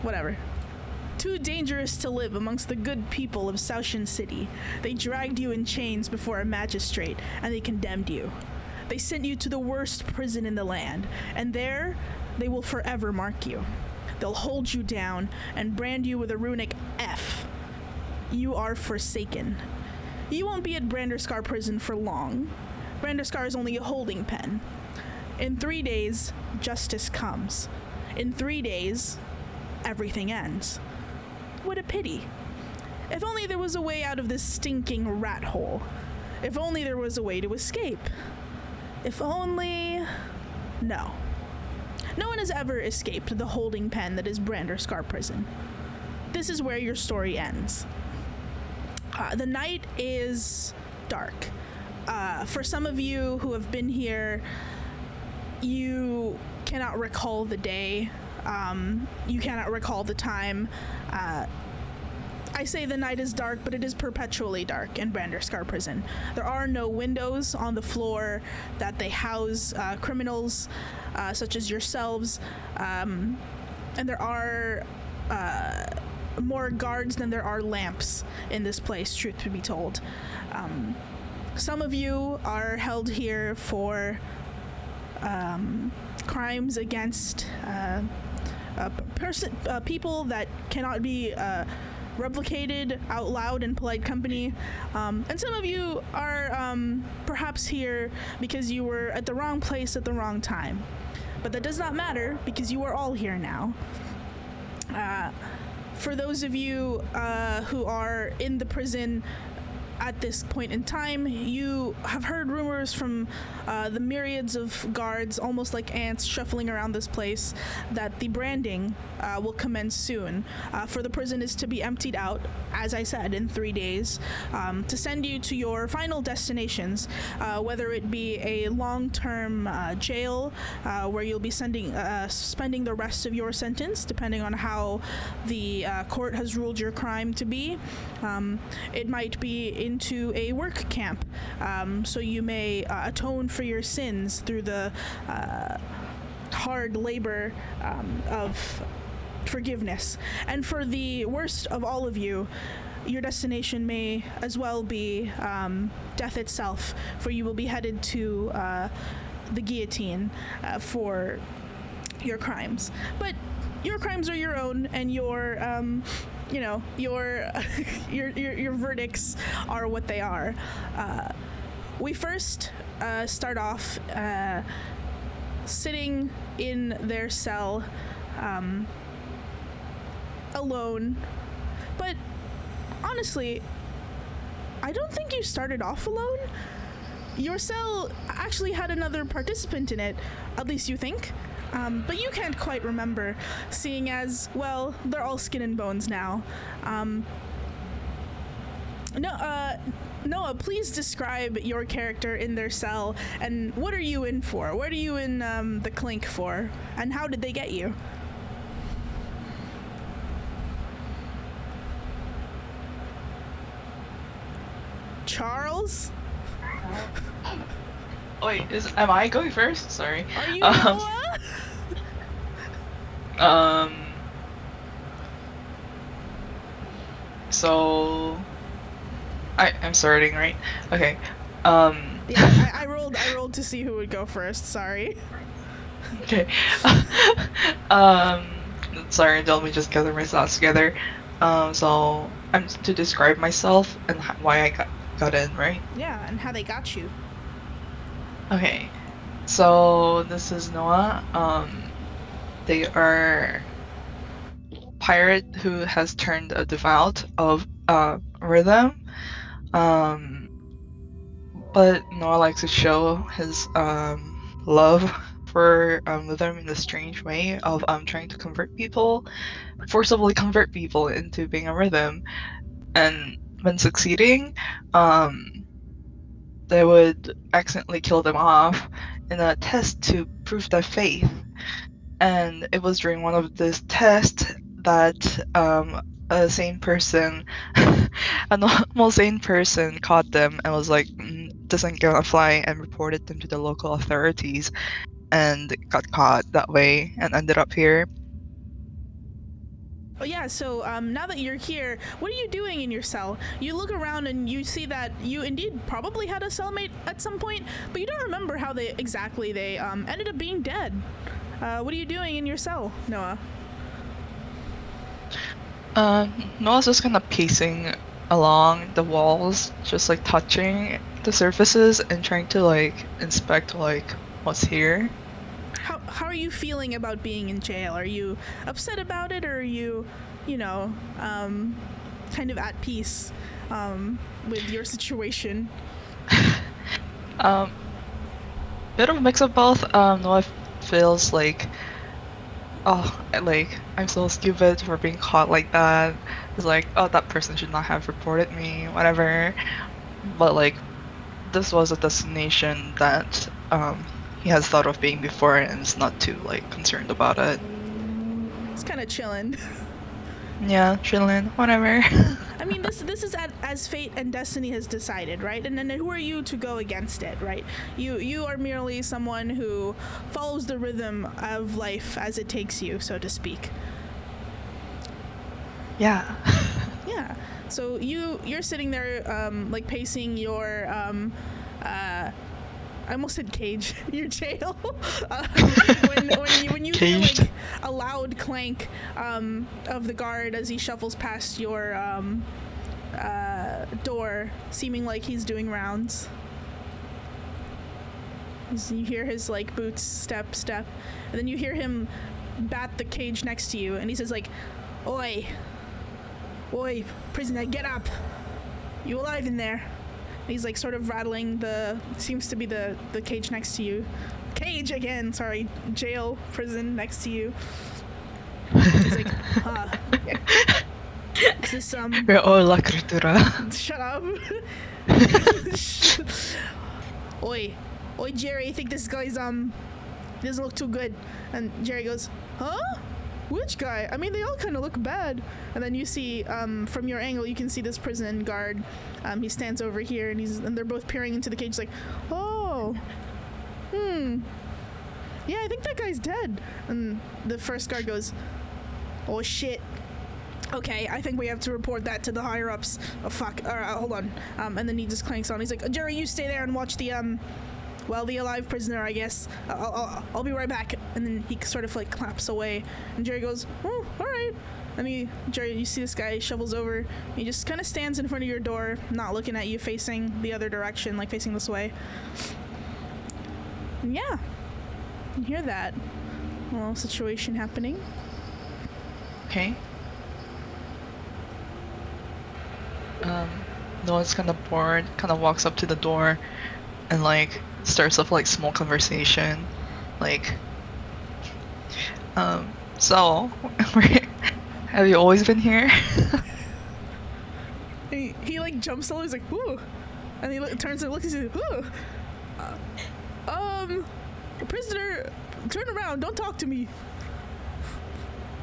Whatever. Too dangerous to live amongst the good people of Saoshin City. They dragged you in chains before a magistrate, and they condemned you. They sent you to the worst prison in the land, and there they will forever mark you. They'll hold you down and brand you with a runic F. You are forsaken. You won't be at Branderskar prison for long. Branderskar is only a holding pen. In 3 days, justice comes. In 3 days, everything ends. What a pity. If only there was a way out of this stinking rat hole. If only there was a way to escape. If only... No. No one has ever escaped the holding pen that is Branderskar prison. This is where your story ends. The night is dark. For some of you who have been here, you cannot recall the day. You cannot recall the time. I say the night is dark, but it is perpetually dark in Branderskar prison. There are no windows on the floor that they house criminals such as yourselves, and there are more guards than there are lamps in this place, truth to be told. Some of you are held here for crimes against people that cannot be replicated out loud in polite company. And some of you are perhaps here because you were at the wrong place at the wrong time. But that does not matter because you are all here now. For those of you who are in the prison at this point in time, you have heard rumors from the myriads of guards, almost like ants shuffling around this place, that the branding will commence soon. For the prison is to be emptied out, as I said, in 3 days, to send you to your final destinations, whether it be a long-term jail, where you'll be spending the rest of your sentence, depending on how the court has ruled your crime to be. It might be into a work camp, so you may atone for your sins through the hard labor of forgiveness. And for the worst of all of you, your destination may as well be death itself, for you will be headed to the guillotine for your crimes. But your crimes are your own, and your your verdicts are what they are. We first start off sitting in their cell alone. But honestly, I don't think you started off alone. Your cell actually had another participant in it, at least you think. But you can't quite remember, seeing as, well, they're all skin and bones now. Noah, please describe your character in their cell, and what are you in for? What are you in the clink for? And how did they get you? Charles? Wait, am I going first? Sorry. Are you Noah? So I'm starting, right? Okay. Yeah, I rolled to see who would go first. Sorry. Okay. Sorry, let me just gather my thoughts together. So I'm to describe myself and why I got in, right? Yeah, and how they got you. Okay. So this is Noah. They are pirate who has turned a devout of rhythm. But Noah likes to show his love for rhythm in a strange way of trying to forcibly convert people into being a rhythm, and when succeeding, they would accidentally kill them off in a test to prove their faith. And it was during one of these tests that a sane person, a normal sane person, caught them and was like, "This ain't gonna fly," and reported them to the local authorities, and got caught that way and ended up here. Oh yeah, so now that you're here, what are you doing in your cell? You look around and you see that you indeed probably had a cellmate at some point, but you don't remember how they ended up being dead. What are you doing in your cell, Noah? Noah's just kind of pacing along the walls, just like touching the surfaces and trying to like inspect like what's here. How are you feeling about being in jail? Are you upset about it, or are you, kind of at peace with your situation? Bit of a mix of both. Noah feels like, oh, like I'm so stupid for being caught like that. It's like, oh, that person should not have reported me, whatever. But like, this was a destination that he has thought of being before and is not too like concerned about it. It's kind of chilling. Yeah, chilling, whatever. I mean, this is as fate and destiny has decided, right? And then who are you to go against it, right? You are merely someone who follows the rhythm of life as it takes you, so to speak. Yeah. Yeah. So you're sitting there, like pacing your I almost said cage, your jail. When you hear like a loud clank of the guard as he shuffles past your door, seeming like he's doing rounds. You hear his like boots step, and then you hear him bat the cage next to you, and he says like, "Oi, prisoner, get up! You alive in there?" He's like sort of rattling seems to be the cage next to you. Cage again, sorry, jail, prison next to you. He's like, is this We're all la critura. Shut up. Oi, Jerry, I think this guy's doesn't look too good. And Jerry goes, huh? Which guy? I mean, they all kind of look bad. And then you see, from your angle, you can see this prison guard. He stands over here, and they're both peering into the cage, like, oh, yeah, I think that guy's dead. And the first guard goes, oh shit. Okay, I think we have to report that to the higher ups. Oh fuck. All right, hold on. And then he just clanks on. He's like, Jerry, you stay there and watch the the alive prisoner, I guess. I'll be right back. And then he sort of like claps away, and Jerry goes, oh, all right. And Jerry, you see this guy shovels over. He just kind of stands in front of your door, not looking at you, facing the other direction, like facing this way. And yeah, you hear that little situation happening. Okay. Noah's kind of bored, kind of walks up to the door and like starts up like small conversation, like, so have you always been here? he like jumps on, he's like, ooh, and he turns and looks and says, ooh, prisoner, turn around, don't talk to me.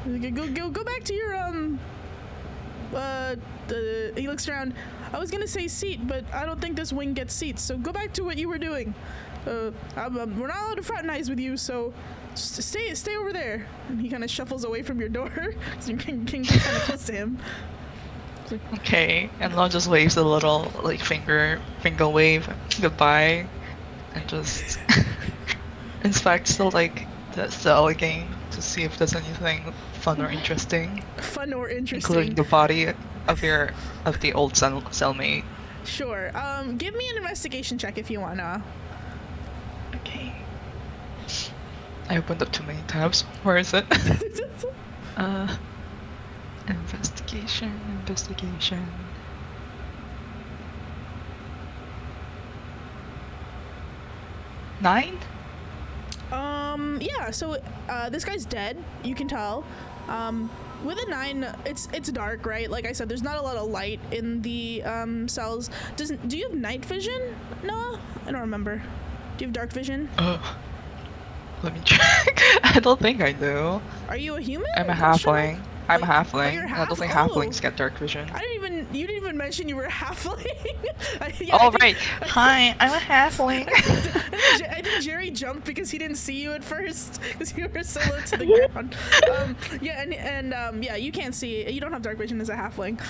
Go back to your he looks around. I was gonna say seat, but I don't think this wing gets seats, so go back to what you were doing. We're not allowed to fraternize with you, so just stay over there. And he kind of shuffles away from your door, so you can get kind of close to him. Okay, and Noah just waves a little like finger wave goodbye, and just inspects the cell again to see if there's anything fun or interesting. Including the body of the old cellmate. Sure. Give me an investigation check if you wanna. Okay. I opened up too many tabs. Where is it? Investigation. 9? Yeah, so this guy's dead, you can tell. With a 9, it's dark, right? Like I said, there's not a lot of light in the cells. Do you have night vision, Noah? I don't remember. Do you have dark vision? Let me check. I don't think I do. Are you a human? I'm a halfling. I'm a Oh, halfling. you're I don't think oh. halflings get dark vision. You didn't even mention you were a halfling. Right. Hi, I'm a halfling. I think Jerry jumped because he didn't see you at first because you were so low to the ground. You can't see. You don't have dark vision as a halfling.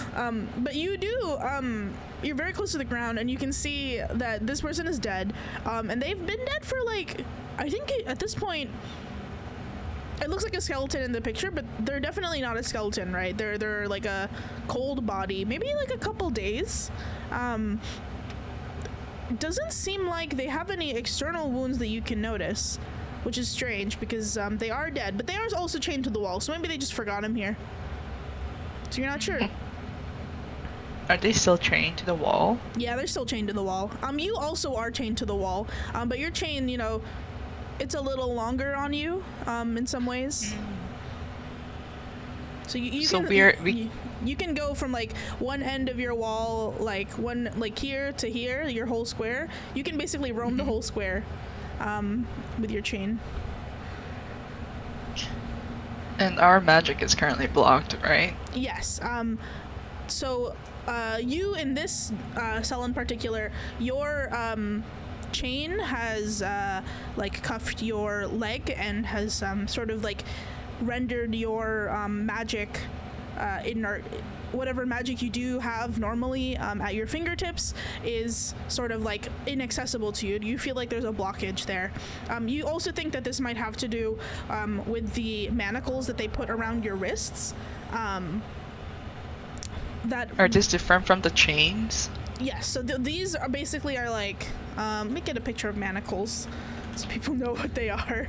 But you do. You're very close to the ground, and you can see that this person is dead. And they've been dead for like, I think at this point, it looks like a skeleton in the picture, but they're definitely not a skeleton, right? They're like a cold body, maybe like a couple days. Doesn't seem like they have any external wounds that you can notice, which is strange because they are dead, but they are also chained to the wall, so maybe they just forgot him here. So you're not sure. Are they still chained to the wall? Yeah, they're still chained to the wall. You also are chained to the wall, but your chain, it's a little longer on you, in some ways. So you can go from like one end of your wall, like here to here, your whole square. You can basically roam the whole square, with your chain. And our magic is currently blocked, right? Yes. So you in this cell in particular, your chain has like cuffed your leg and has sort of like rendered your magic inert. Whatever magic you do have normally at your fingertips is sort of like inaccessible to you. You feel like there's a blockage there. You also think that this might have to do with the manacles that they put around your wrists. That are these different from the chains? Yes. So these are basically like. Let me get a picture of manacles so people know what they are.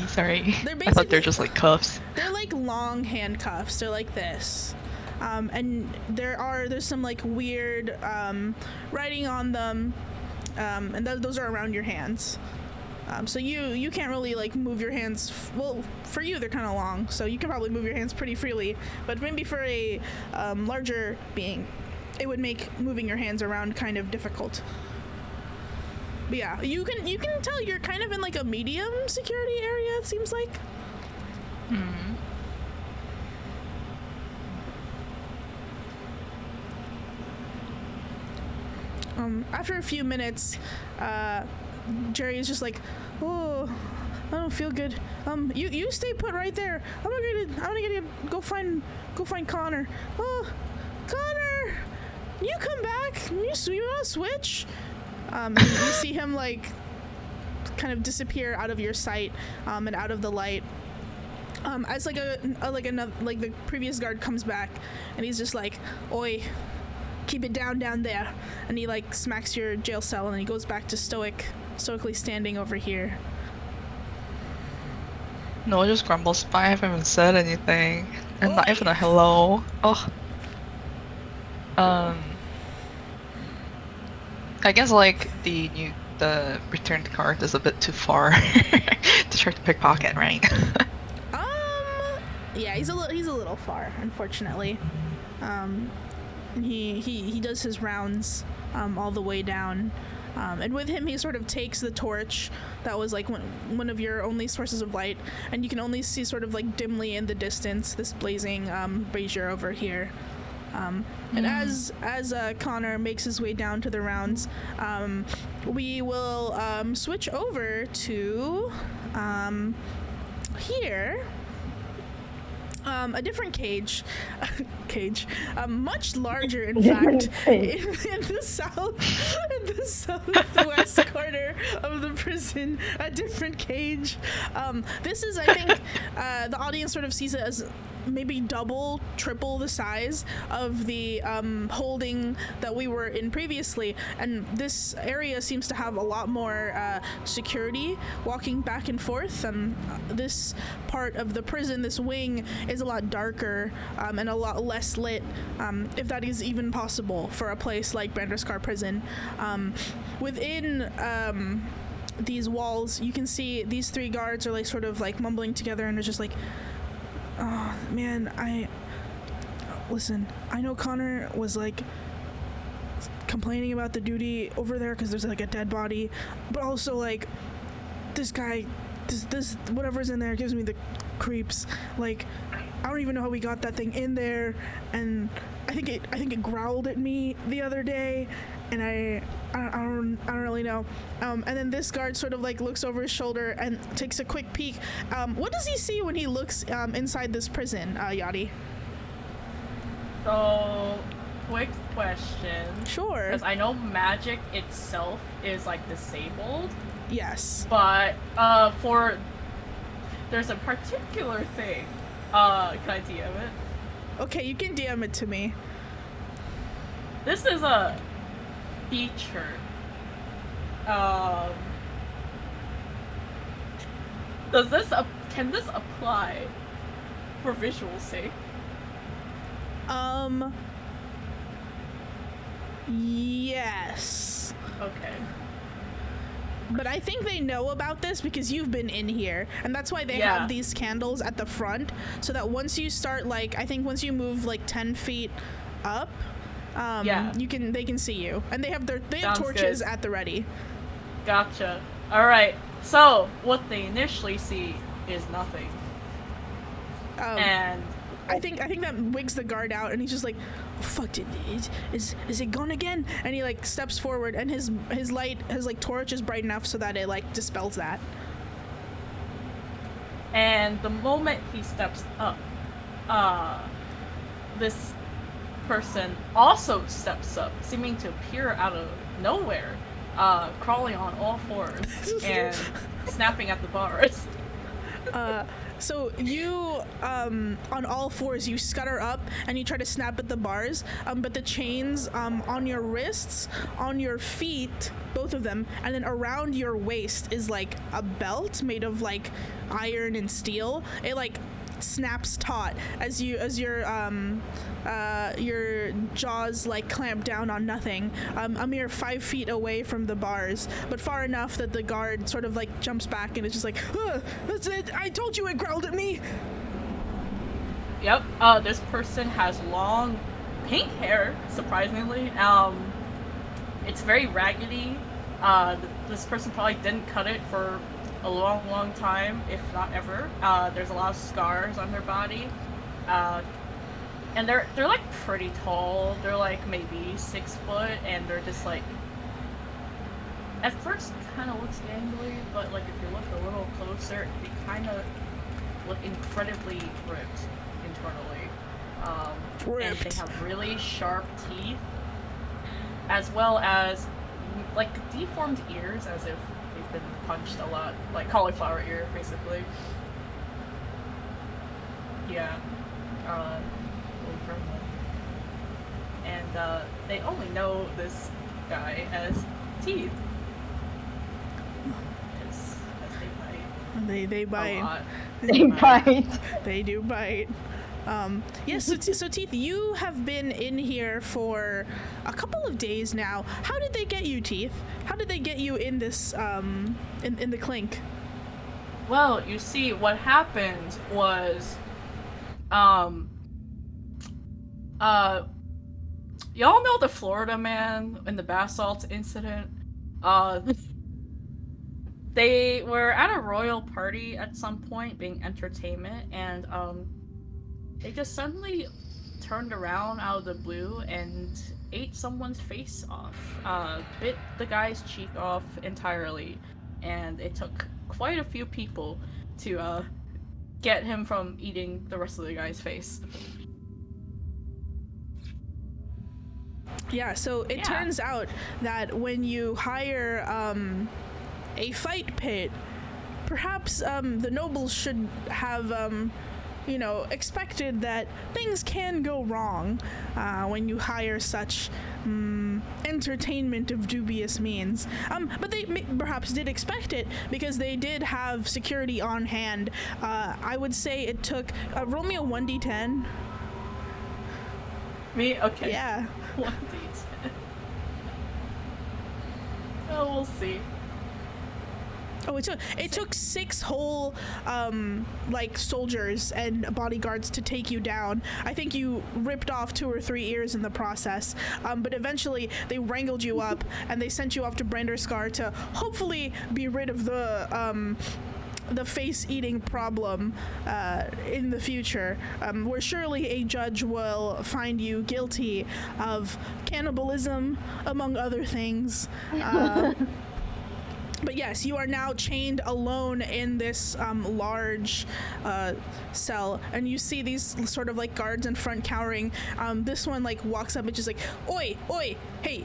Sorry. I thought they're just like cuffs. They're like long handcuffs. They're like this. And there's some like weird writing on them. And those are around your hands. So you can't really like move your hands. Well, for you they're kind of long, so you can probably move your hands pretty freely. But maybe for a larger being, it would make moving your hands around kind of difficult. But yeah, you can tell you're kind of in like a medium security area, it seems like. After a few minutes, Jerry is just like, oh, I don't feel good. You stay put right there. I'm gonna go find Connor. Oh, Connor, you come back. You wanna switch? You see him like kind of disappear out of your sight, and out of the light. As like another the previous guard comes back, and he's just like, oi, keep it down there, and he like smacks your jail cell, and he goes back to stoically standing over here. No, just grumbles. I haven't even said anything, and not even a hello. Oh. I guess like the returned card is a bit too far to try to pickpocket, right? Yeah, he's a little far, unfortunately. He does his rounds all the way down, and with him he sort of takes the torch that was like one of your only sources of light, and you can only see sort of like dimly in the distance this blazing brazier over here. And as Connor makes his way down to the rounds, we will switch over to here. A different cage, much larger, in fact, in the southwest corner of the prison. A different cage. This is, I think, the audience sort of sees it as maybe triple the size of the holding that we were in previously, and this area seems to have a lot more security walking back and forth. This part of the prison, this wing, is a lot darker and a lot less lit, if that is even possible for a place like Branderskar Prison. Within these walls, you can see these three guards are like sort of like mumbling together, and they're just like, oh man, listen, I know Connor was like complaining about the duty over there because there's like a dead body, but also like this guy, this whatever's in there gives me the creeps. Like, I don't even know how we got that thing in there, and I think it growled at me the other day, and I don't really know. And then this guard sort of like looks over his shoulder and takes a quick peek. What does he see when he looks inside this prison, Yachty? So, quick question. Sure. Because I know magic itself is like disabled. Yes. But there's a particular thing. Can I DM it? Okay, you can DM it to me. This is a feature. Can this apply for visual sake? Yes. Okay. But I think they know about this because you've been in here, and that's why they have these candles at the front, so that once you start, like, I think once you move like 10 feet up, they can see you, and they have torches at the ready. Gotcha. All right. So what they initially see is nothing, and I think that wigs the guard out, and he's just like, oh, "Fuck! Is it gone again?" And he like steps forward, and his torch is bright enough so that it like dispels that. And the moment he steps up, this person also steps up, seeming to appear out of nowhere, crawling on all fours and snapping at the bars. So you, on all fours, you scutter up and you try to snap at the bars, but the chains on your wrists, on your feet, both of them, and then around your waist is like a belt made of like iron and steel. It like snaps taut as your jaws like clamp down on nothing, a mere 5 feet away from the bars, but far enough that the guard sort of like jumps back and is just like, that's it, I told you it growled at me. Yep. This person has long pink hair, surprisingly. It's very raggedy. This person probably didn't cut it for a long time, if not ever. There's a lot of scars on their body, and they're like pretty tall. They're like maybe 6 foot, and they're just like, at first kind of looks gangly, but like if you look a little closer, they kind of look incredibly ripped internally. And they have really sharp teeth, as well as like deformed ears, as if been punched a lot, like cauliflower ear, basically. Yeah. And they only know this guy as Teeth. As they bite. They bite. A lot. They bite. They do bite. Yes, so Teeth, you have been in here for a couple of days now. How did they get you, Teeth? How did they get you in this, in the clink? Well, you see, what happened was, y'all know the Florida man in the bath salts incident? They were at a royal party at some point, being entertainment, and, they just suddenly turned around out of the blue and ate someone's face off. Bit the guy's cheek off entirely, and it took quite a few people to get him from eating the rest of the guy's face. Yeah, so it turns out that when you hire a fight pit, perhaps the nobles should have expected that things can go wrong when you hire such entertainment of dubious means. But they perhaps did expect it because they did have security on hand. I would say it took... roll me a 1d10. Me? Okay. Yeah. 1d10. Oh, we'll see. Oh, it took 6 whole soldiers and bodyguards to take you down. I think you ripped off 2 or 3 ears in the process, but eventually they wrangled you up and they sent you off to Branderscar to hopefully be rid of the the face-eating problem in the future, where surely a judge will find you guilty of cannibalism, among other things. But yes, you are now chained alone in this large cell, and you see these sort of like guards in front cowering. This one like walks up and just like, "Oi, oi, hey,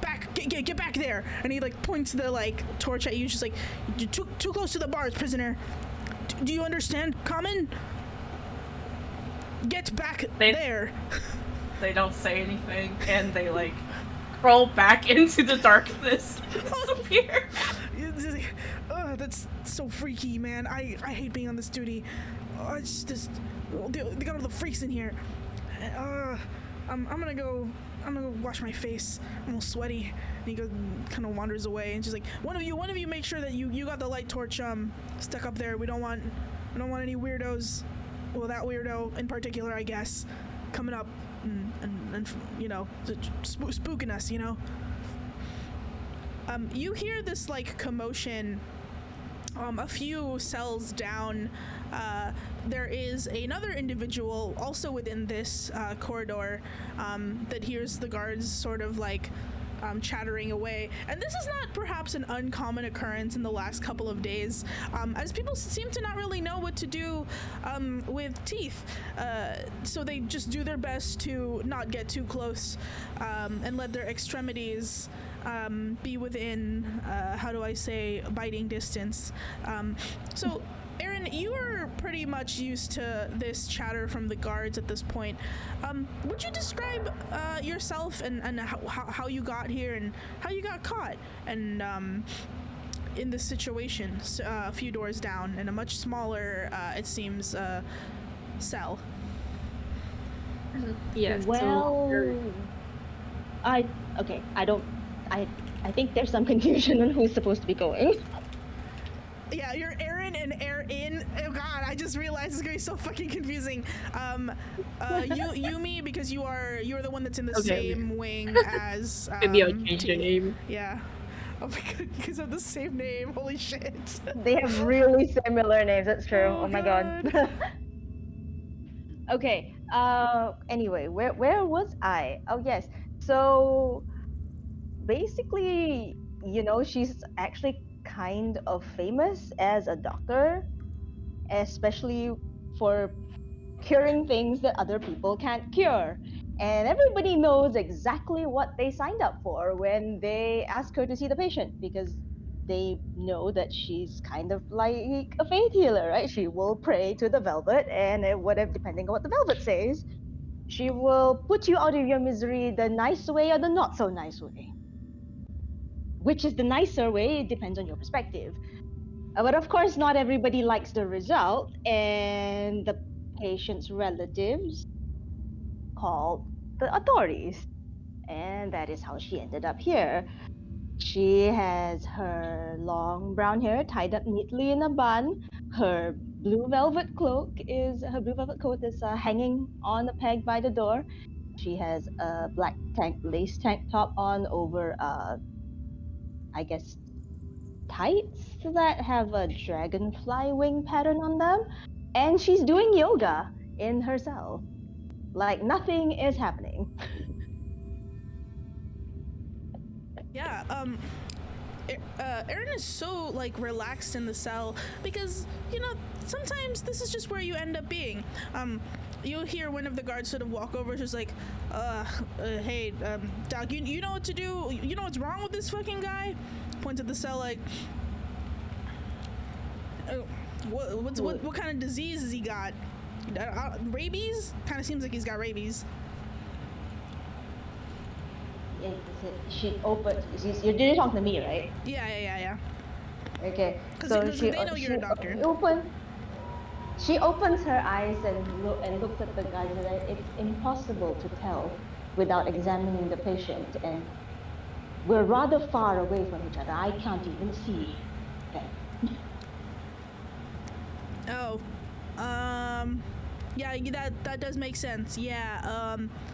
back, get back there!" And he like points the like torch at you, just like, "You're too close to the bars, prisoner. Do you understand, common? Get back there." They don't say anything, and they like crawl back into the darkness, disappear. Oh, that's so freaky, man. I hate being on this duty. It's just they got all the freaks in here. I'm gonna go wash my face. I'm all sweaty. And he goes, kind of wanders away, and she's like, one of you make sure that you got the light torch stuck up there. We don't want any weirdos. Well, that weirdo in particular, I guess, coming up and you know, spooking us, you know. You hear this like commotion a few cells down. There is another individual also within this corridor that hears the guards sort of like chattering away. And this is not perhaps an uncommon occurrence in the last couple of days, as people seem to not really know what to do with teeth. So they just do their best to not get too close and let their extremities be within, how do I say, biting distance. So Eren, you are pretty much used to this chatter from the guards at this point. Would you describe yourself and how you got here and how you got caught and in this situation, a few doors down in a much smaller, it seems, cell? Yes. Well, I think there's some confusion on who's supposed to be going. Yeah, you're Eren and Erin. Oh god, I just realized it's gonna be so fucking confusing. Yumi, because you're the one that's in the same wing as Maybe I'll change your name. Yeah. Oh my god, you guys have the same name. Holy shit. They have really similar names, that's true. Oh my god. Okay, anyway, where was I? Oh yes, so basically, you know, she's actually kind of famous as a doctor, especially for curing things that other people can't cure. And everybody knows exactly what they signed up for when they ask her to see the patient, because they know that she's kind of like a faith healer, right? She will pray to the velvet, and whatever, depending on what the velvet says, she will put you out of your misery the nice way or the not so nice way. Which is the nicer way, it depends on your perspective. But of course, not everybody likes the result, and the patient's relatives called the authorities. And that is how she ended up here. She has her long brown hair tied up neatly in a bun. Her blue velvet coat is hanging on a peg by the door. She has a black lace tank top on over I guess tights that have a dragonfly wing pattern on them, and she's doing yoga in her cell. Like nothing is happening. Yeah, Eren is so like relaxed in the cell because, you know, sometimes this is just where you end up being. You'll hear one of the guards sort of walk over, just like, hey, Doc, you know what to do? You know what's wrong with this fucking guy? Points at the cell like, what kind of disease has he got? Rabies? Kind of seems like he's got rabies. She opens. You're talking to me, right? Yeah. Okay. Because they know you're a doctor. She opens her eyes and looks at the guy and says, "It's impossible to tell without examining the patient, and we're rather far away from each other. I can't even see." Okay. Oh, yeah, that does make sense. Yeah,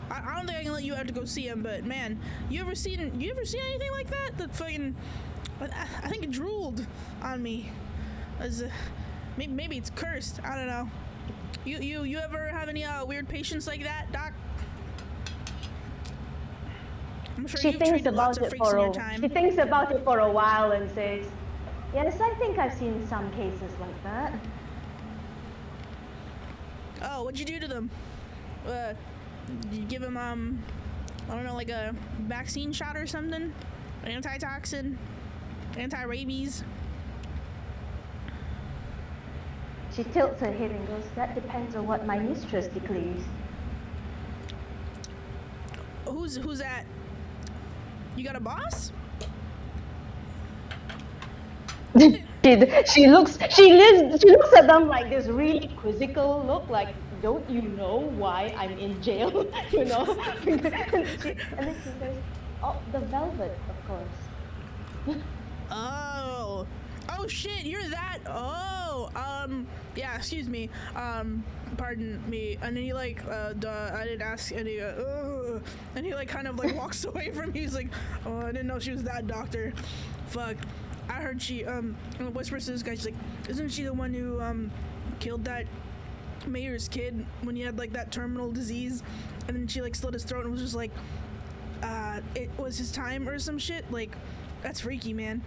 I don't think I can let you have to go see him, but man, you ever seen anything like that? That fucking, I think it drooled on me. Maybe it's cursed. I don't know. You ever have any weird patients like that, Doc? I'm sure you've treated lots of freaks in your time. She thinks about it for a while and says, "Yes, I think I've seen some cases like that." Oh, what'd you do to them? Did you give them I don't know, like a vaccine shot or something? Antitoxin? Anti-rabies? She tilts her head and goes, "That depends on what my mistress declares." Who's that? You got a boss? she looks at them like this really quizzical look, like, "Don't you know why I'm in jail?" You know. And then she says, "Oh, the velvet, of course." Oh shit, you're that. Yeah, excuse me. Pardon me. And then he like, I didn't ask any. And he like kind of like walks away from me. He's like, "Oh, I didn't know she was that doctor. Fuck. I heard she whispers to this guy. She's like, isn't she the one who killed that mayor's kid when he had like that terminal disease?" And then she like slit his throat and was just like, it was his time or some shit. Like, that's freaky, man.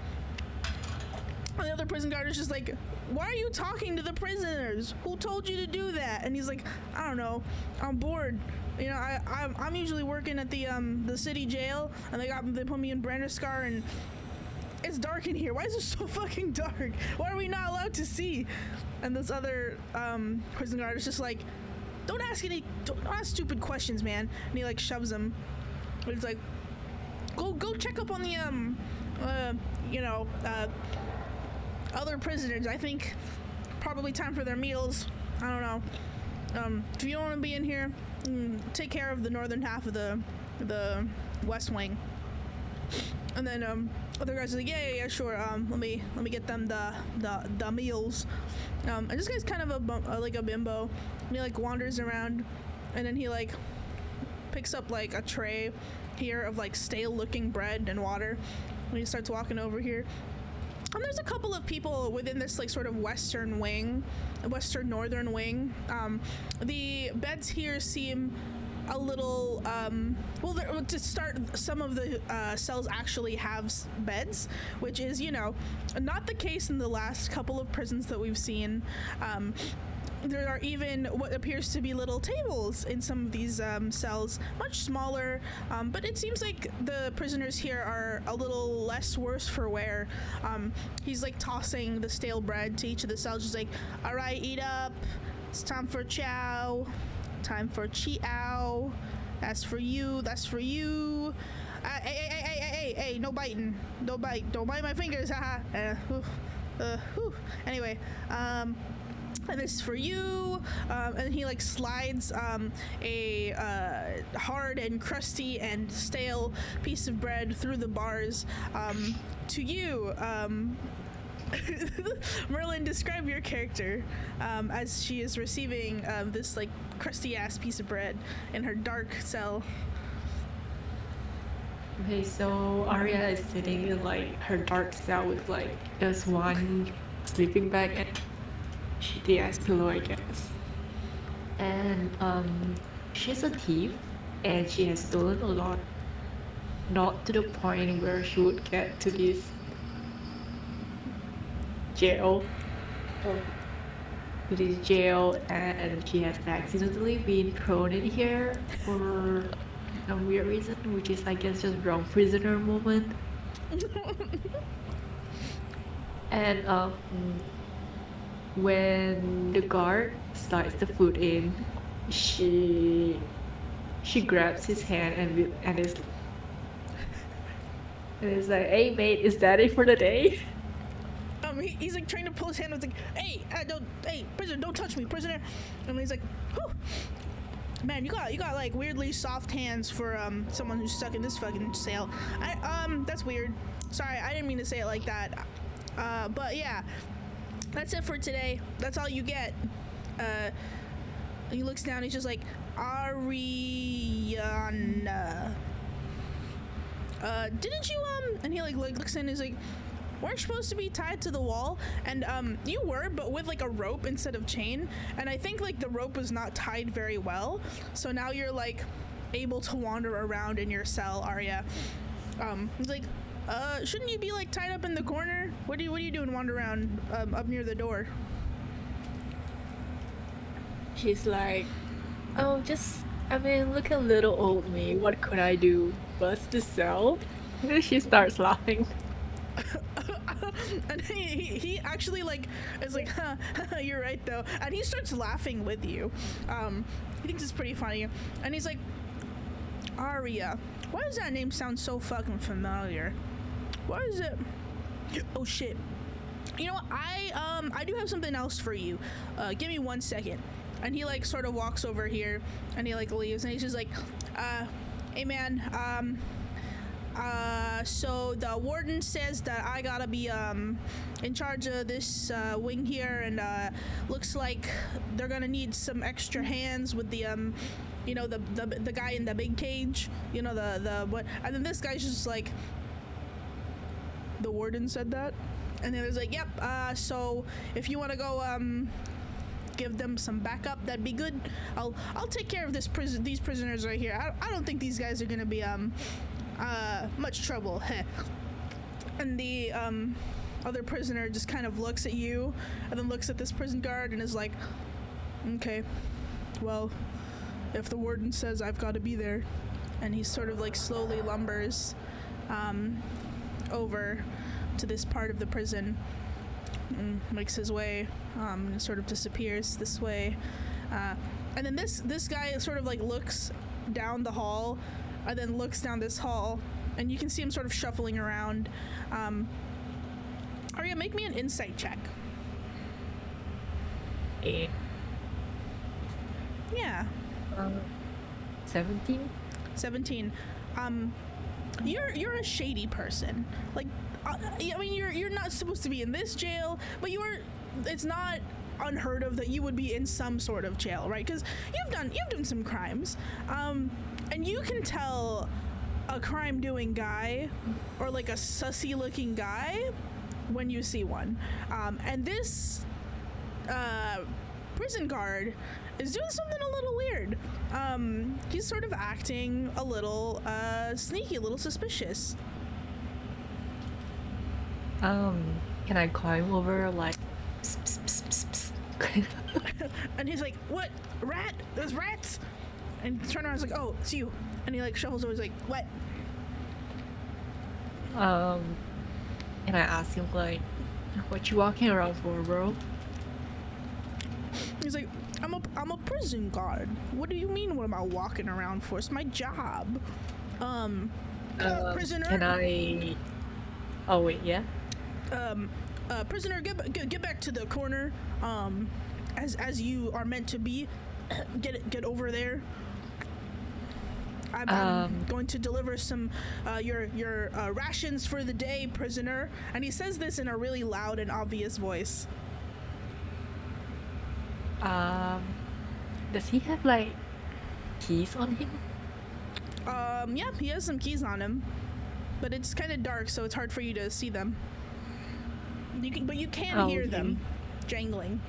And the other prison guard is just like, "Why are you talking to the prisoners? Who told you to do that?" And he's like, "I don't know. I'm bored. You know, I'm usually working at the city jail, and they put me in Branderscar, and it's dark in here. Why is it so fucking dark? Why are we not allowed to see?" And this other prison guard is just like, don't ask stupid questions, man." And he like shoves him. And he's like, go check up on the other prisoners. I think probably time for their meals. I don't know. If you don't want to be in here, take care of the northern half of the West Wing. And then other guys are like, yeah, sure. Let me get them the meals. And this guy's kind of like a bimbo. And he like wanders around, and then he like picks up like a tray here of like stale looking bread and water. And he starts walking over here. And there's a couple of people within this like sort of western northern wing. The beds here seem a little to start, some of the cells actually have beds, which is, you know, not the case in the last couple of prisons that we've seen. There are even what appears to be little tables in some of these cells, much smaller, but it seems like the prisoners here are a little less worse for wear. He's like tossing the stale bread to each of the cells, just like, "All right, eat up. It's time for chow. Time for chi-ow. That's for you. That's for you. Hey, no biting. Don't bite. Don't bite my fingers. Haha." Anyway, and this is for you. And he like slides a hard and crusty and stale piece of bread through the bars to you. Merlin, describe your character as she is receiving this like crusty ass piece of bread in her dark cell. Okay, so Arya is sitting in like her dark cell with like just one sleeping bag and shitty ass pillow, I guess. And she's a thief and she has stolen a lot. Not to the point where she would get to this jail. And she has accidentally been thrown in here for some weird reason, which is I guess just wrong prisoner moment. And when the guard slides the food in, she grabs his hand and is like, "Hey mate, is that it for the day?" He's like trying to pull his hand. It's like, hey, prisoner, don't touch me, prisoner. And he's like, whew. Man, you got like weirdly soft hands for someone who's stuck in this fucking cell. That's weird. Sorry, I didn't mean to say it like that. But yeah, that's it for today. That's all you get. He looks down. He's just like, Ariana. Didn't you And he like looks in. And he's like, weren't supposed to be tied to the wall, and you were, but with like a rope instead of chain. And I think like the rope was not tied very well, so now you're like able to wander around in your cell, Arya. He's like, shouldn't you be like tied up in the corner? What are you doing wander around up near the door? She's like, oh, look at little old me. What could I do? Bust the cell? And then she starts laughing. And he actually like is like, huh, you're right though, and he starts laughing with you. He thinks it's pretty funny, and he's like, Arya, why does that name sound so fucking familiar? Why is it? Oh shit. You know what? I do have something else for you. Give me 1 second. And he like sort of walks over here, and he like leaves, and he's just like, hey man, so the warden says that I gotta be in charge of this wing here, and looks like they're gonna need some extra hands with the you know, the guy in the big cage, you know, the what, and then this guy's just like, the warden said that, and then it's like, yep, so if you want to go give them some backup, that'd be good. I'll take care of these prisoners right here. I don't think these guys are gonna be much trouble. And the other prisoner just kind of looks at you and then looks at this prison guard and is like, okay, well, if the warden says I've got to be there. And he sort of like slowly lumbers over to this part of the prison and makes his way and sort of disappears this way. And then this guy sort of like looks down the hall and then looks down this hall, and you can see him sort of shuffling around. Arya, make me an insight check. 8. Yeah. 17? 17. You're a shady person. Like, I mean, you're not supposed to be in this jail, but it's not unheard of that you would be in some sort of jail, right? Because you've done some crimes, and you can tell a crime doing guy or like a sussy looking guy when you see one. And this prison guard is doing something a little weird. He's sort of acting a little sneaky, a little suspicious. Can I climb over like pss, pss, pss, pss, pss. And he's like, what? Rat? There's rats? And turn around, he's like, oh, it's you. And he like shuffles over, he's like, what? And I ask him like, what you walking around for, bro? He's like, I'm a prison guard. What do you mean what am I walking around for? It's my job. Prisoner. Can I? Oh wait, yeah. Prisoner, get back to the corner. As you are meant to be. Get over there. I'm going to deliver some your rations for the day, prisoner. And he says this in a really loud and obvious voice. Does he have like keys on him? Yeah, he has some keys on him, but it's kind of dark, so it's hard for you to see them. But you can hear them jangling.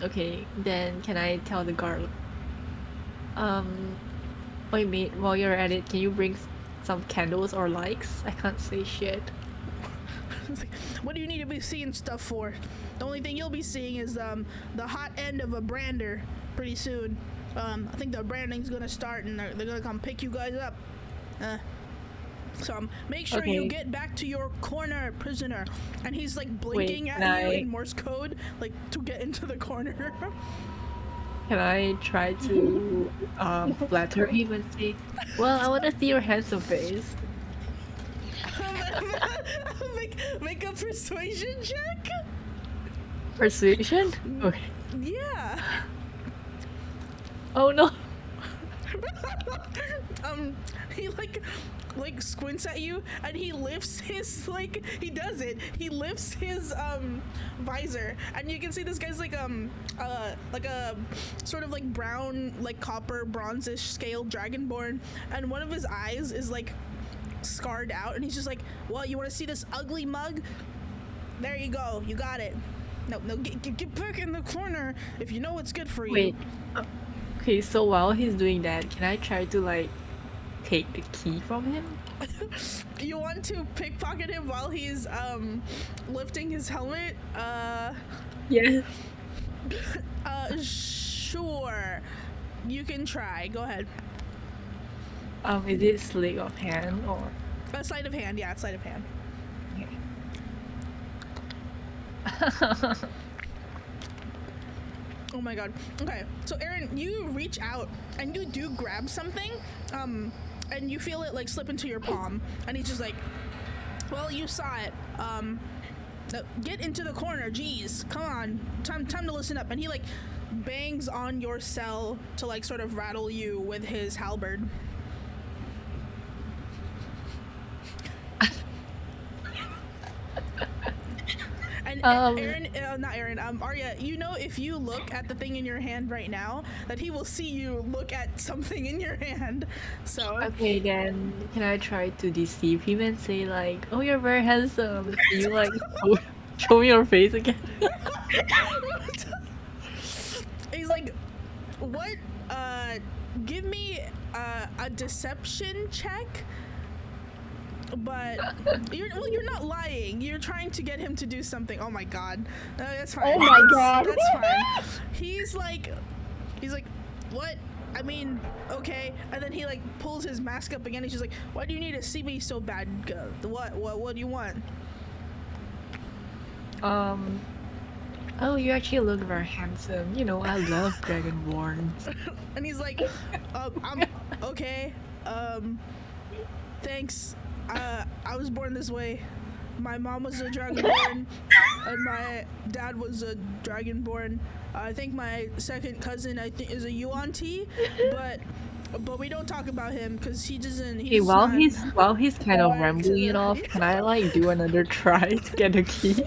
Okay, then can I tell the guard? Wait, mate, while you're at it, can you bring some candles or lights? I can't say shit. What do you need to be seeing stuff for? The only thing you'll be seeing is the hot end of a brander pretty soon. I think the branding's gonna start and they're gonna come pick you guys up. So make sure you get back to your corner, prisoner. And he's like blinking at you in Morse code, like to get into the corner. Can I try to flatter him and say, well, I want to see your handsome face? Make a persuasion check. Persuasion? Okay. Yeah. Oh no. He like squints at you and he lifts his he lifts his visor, and you can see this guy's like a sort of like brown, like copper bronzish scaled dragonborn, and one of his eyes is like scarred out, and he's just like, well, you want to see this ugly mug? There you go, you got it. No, get back in the corner if you know what's good for you. Wait. Okay, so while he's doing that, can I try to like take the key from him? You want to pickpocket him while he's lifting his helmet? Yes. Sure. You can try. Go ahead. Is it sleight of hand or? Sleight of hand. Yeah, it's sleight of hand. Oh my god. Okay, so Eren, you reach out and you do grab something, and you feel it like slip into your palm, and he's just like, well, you saw it. Get into the corner, jeez. Come on. Time to listen up. And he like bangs on your cell to like sort of rattle you with his halberd. And Arya, you know if you look at the thing in your hand right now, that he will see you look at something in your hand. So Okay, then can I try to deceive him and say like, "Oh, you're very handsome." Can you like show me your face again? He's like, what? Give me a deception check. But you're not lying. You're trying to get him to do something. Oh my god. That's fine. Oh my god. That's fine. He's like, what? I mean, okay. And then he like pulls his mask up again. He's just like, why do you need to see me so bad? What do you want? Oh, you actually look very handsome. You know, I love dragonborns. And he's like, I'm okay. Thanks. I was born this way. My mom was a dragonborn, and my dad was a dragonborn. I think my second cousin, is a Yuan-Ti, but we don't talk about him because he doesn't. Hey, while he's kind of rambling it off, can I like do another try to get a key?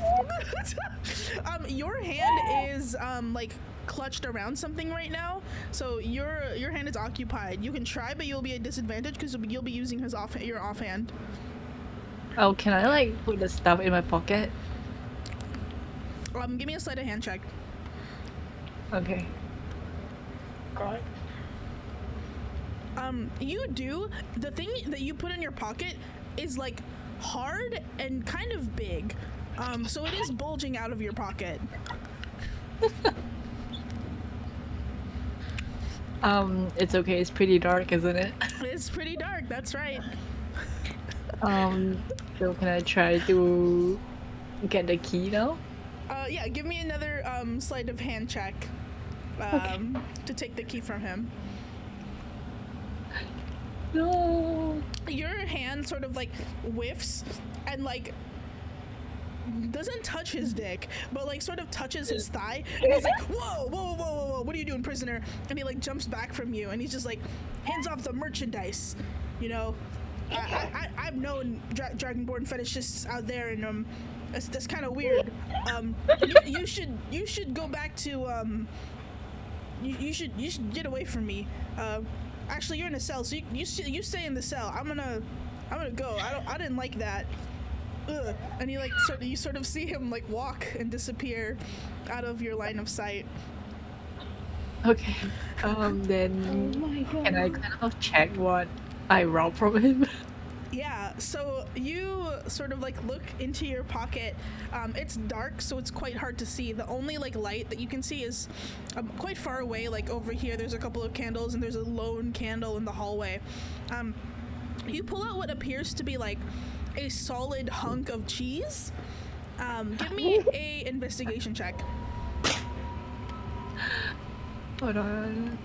Your hand is like clutched around something right now, so your hand is occupied. You can try, but you'll be at disadvantage because you'll be using your offhand. Oh, can I like put the stuff in my pocket? Give me a sleight of hand check. Okay. God. You do. The thing that you put in your pocket is like hard and kind of big. So it is bulging out of your pocket. It's okay. It's pretty dark, isn't it? It's pretty dark. That's right. So can I try to get the key now? Yeah. Give me another sleight of hand check. To take the key from him. No. Your hand sort of like whiffs and like doesn't touch his dick, but like sort of touches his thigh, and he's like, whoa, what are you doing, prisoner? And he like jumps back from you, and he's just like, hands off the merchandise, you know. I've known dragonborn fetishists out there, and that's kind of weird. You should go back to you should get away from me. Actually, you're in a cell, so you stay in the cell. I'm gonna go. I didn't like that. Ugh. And he like you sort of see him like walk and disappear out of your line of sight. Okay. Then Oh my god. can I kind of check what I robbed from him? Yeah, so you sort of like look into your pocket. It's dark, so it's quite hard to see. The only like light that you can see is quite far away. Like over here, there's a couple of candles, and there's a lone candle in the hallway. You pull out what appears to be like a solid hunk of cheese. Give me a investigation check. Hold on.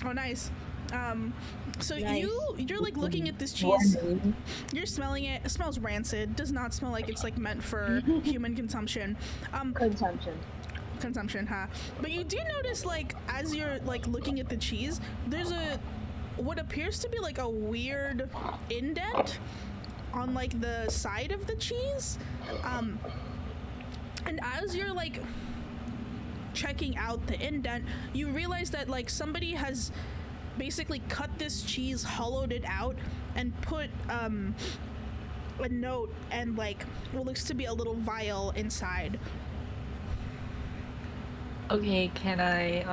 Oh, nice. So Nice. you're like looking at this cheese. You're smelling it. It smells rancid. Does not smell like it's like meant for human consumption. Consumption, huh? But you do notice, like, as you're like looking at the cheese, there's what appears to be like a weird indent on like the side of the cheese. And as you're like checking out the indent, you realize that like somebody has basically cut this cheese, hollowed it out, and put a note and like what looks to be a little vial inside. Okay, can I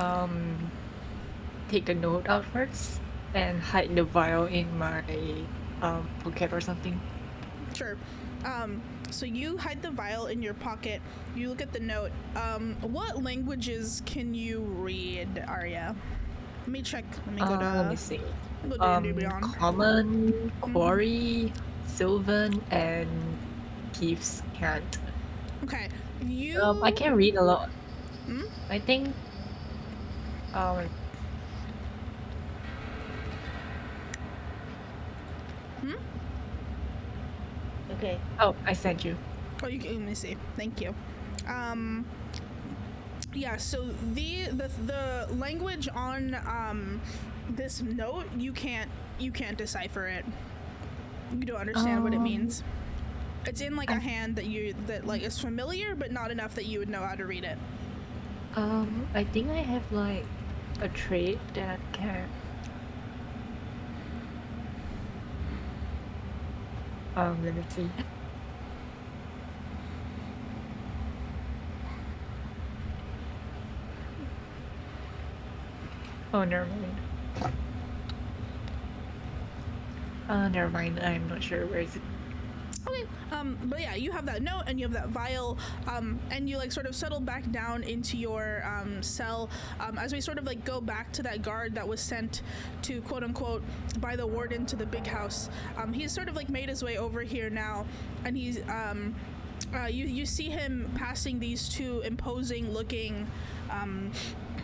take the note out first and hide the vial in my pocket or something? Sure. So you hide the vial in your pocket. You look at the note. What languages can you read, Arya? Let me check. Let me go to. Let me see. Go to Nubian. Common, Quarry, Sylvan, and Keith's Cant. Okay. You. I can read a lot. Hmm? I think. Okay. Oh, I sent you. Oh, you can. Let me see. Thank you. Yeah. So the language on this note, you can't decipher it. You don't understand what it means. It's in like a hand that like is familiar, but not enough that you would know how to read it. I think I have like a trait that can. Let me see. Oh, never mind. Never mind. I'm not sure where is it. Okay, but yeah, you have that note and you have that vial, and you like sort of settle back down into your cell. As we sort of like go back to that guard that was sent to quote unquote by the warden to the big house. He's sort of like made his way over here now, and he's you see him passing these two imposing looking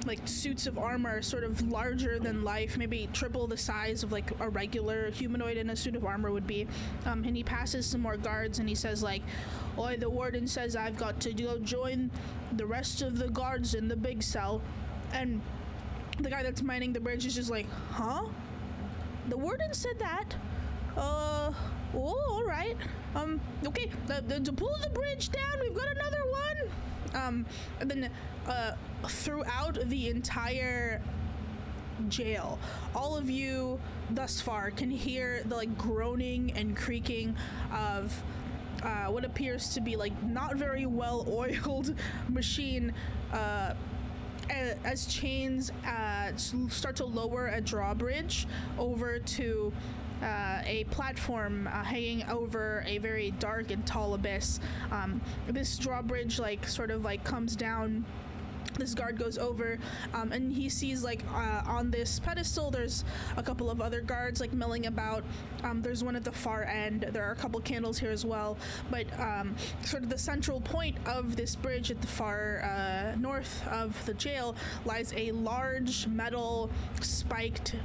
like suits of armor, sort of larger than life, maybe triple the size of like a regular humanoid in a suit of armor would be. And he passes some more guards and he says like, "Oi, the warden says I've got to go join the rest of the guards in the big cell." And the guy that's mining the bridge is just like, "Huh? The warden said that? Oh, all right. Okay, to pull the bridge down, we've got another one." And then throughout the entire jail, all of you thus far can hear the like groaning and creaking of what appears to be like not very well oiled machine as chains start to lower a drawbridge over to a platform hanging over a very dark and tall abyss. This drawbridge like sort of like comes down. This guard goes over and he sees like on this pedestal there's a couple of other guards like milling about. There's one at the far end. There are a couple candles here as well, but sort of the central point of this bridge at the far north of the jail lies a large metal spiked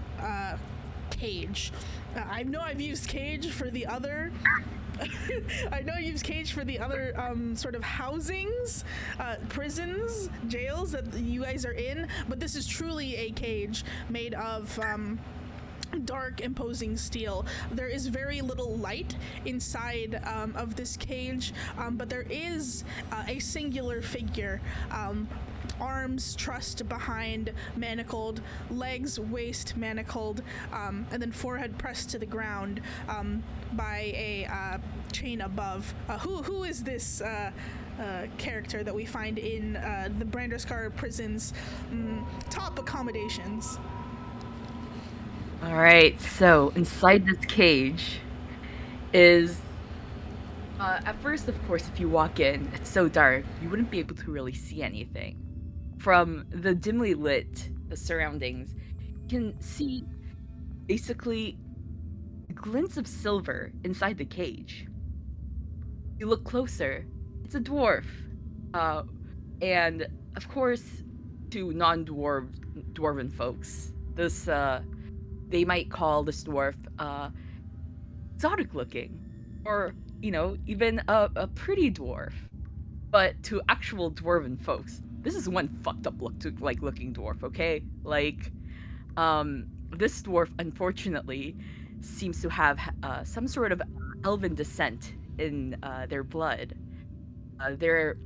cage. I know I've used cage for the other I know I've used cage for the other sort of housings, prisons, jails that you guys are in, but this is truly a cage made of dark, imposing steel. There is very little light inside of this cage, but there is a singular figure. Arms trussed behind, manacled, legs, waist manacled, and then forehead pressed to the ground by a chain above. Who is this character that we find in the Branderskar prison's top accommodations? Alright, so inside this cage is at first, of course, if you walk in, it's so dark, you wouldn't be able to really see anything. From the dimly lit surroundings, you can see basically glints of silver inside the cage. You look closer, it's a dwarf. And of course, to non-dwarven folks, this they might call this dwarf exotic looking, or even a pretty dwarf. But to actual dwarven folks, this is one fucked up looking dwarf, okay? Like, this dwarf unfortunately seems to have some sort of elven descent in their blood. Their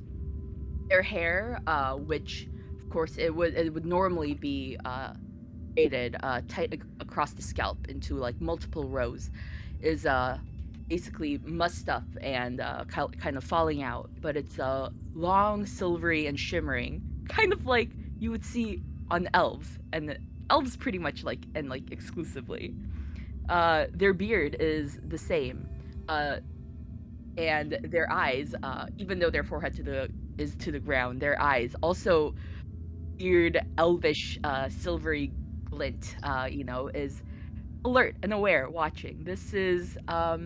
hair, which of course it would normally be separated tight across the scalp into like multiple rows is basically mussed up and kind of falling out, but it's long, silvery, and shimmering, kind of like you would see on elves, and elves pretty much like and like exclusively. Their beard is the same, and their eyes, even though their forehead is to the ground, their eyes also weird, elvish, silvery glint. Is alert and aware, watching. This is a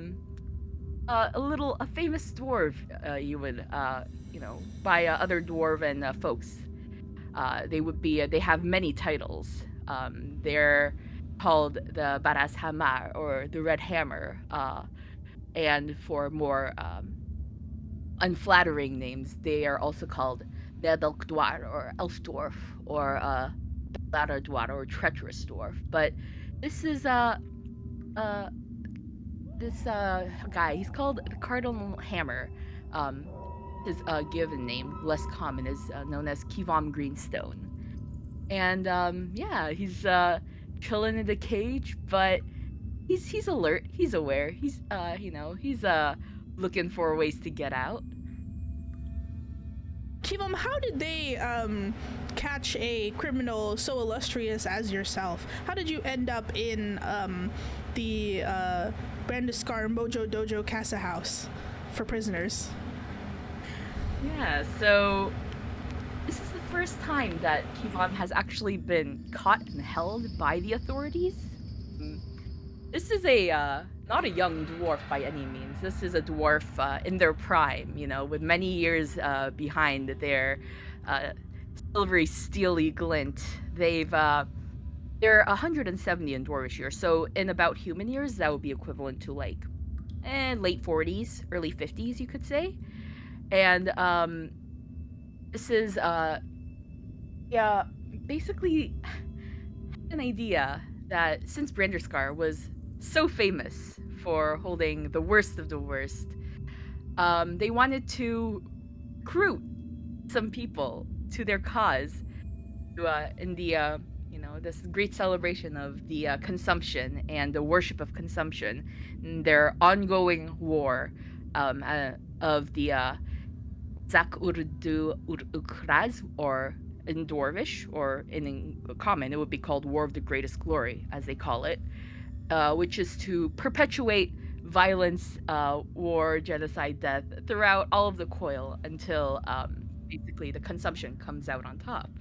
famous dwarf, you would by other dwarven folks. They have many titles. They're called the Baras Hamar, or the Red Hammer, and for more unflattering names, they are also called Nedalk Dwar, or Elf Dwarf, or Lara Dwar, or Treacherous Dwarf. But this is this guy. He's called the Cardinal Hammer. His given name, less common, is known as Kivom Greenstone. And yeah, he's chilling in the cage, but he's alert. He's aware. He's he's looking for ways to get out. Kivom, how did they catch a criminal so illustrious as yourself? How did you end up in the Brandiskar Mojo Dojo Casa House for prisoners? Yeah, so this is the first time that Kivom has actually been caught and held by the authorities. This is not a young dwarf by any means. This is a dwarf in their prime, with many years behind their silvery, steely glint. They're 170 in dwarvish years, so in about human years, that would be equivalent to like late 40s, early 50s, you could say. And this is basically an idea that since Branderskar was so famous for holding the worst of the worst, they wanted to recruit some people to their cause in the this great celebration of the consumption and the worship of consumption, their ongoing war of the Zak Urdu Ukraz, or in Dwarvish, or in common, it would be called War of the Greatest Glory, as they call it, which is to perpetuate violence, war, genocide, death throughout all of the coil until basically the consumption comes out on top.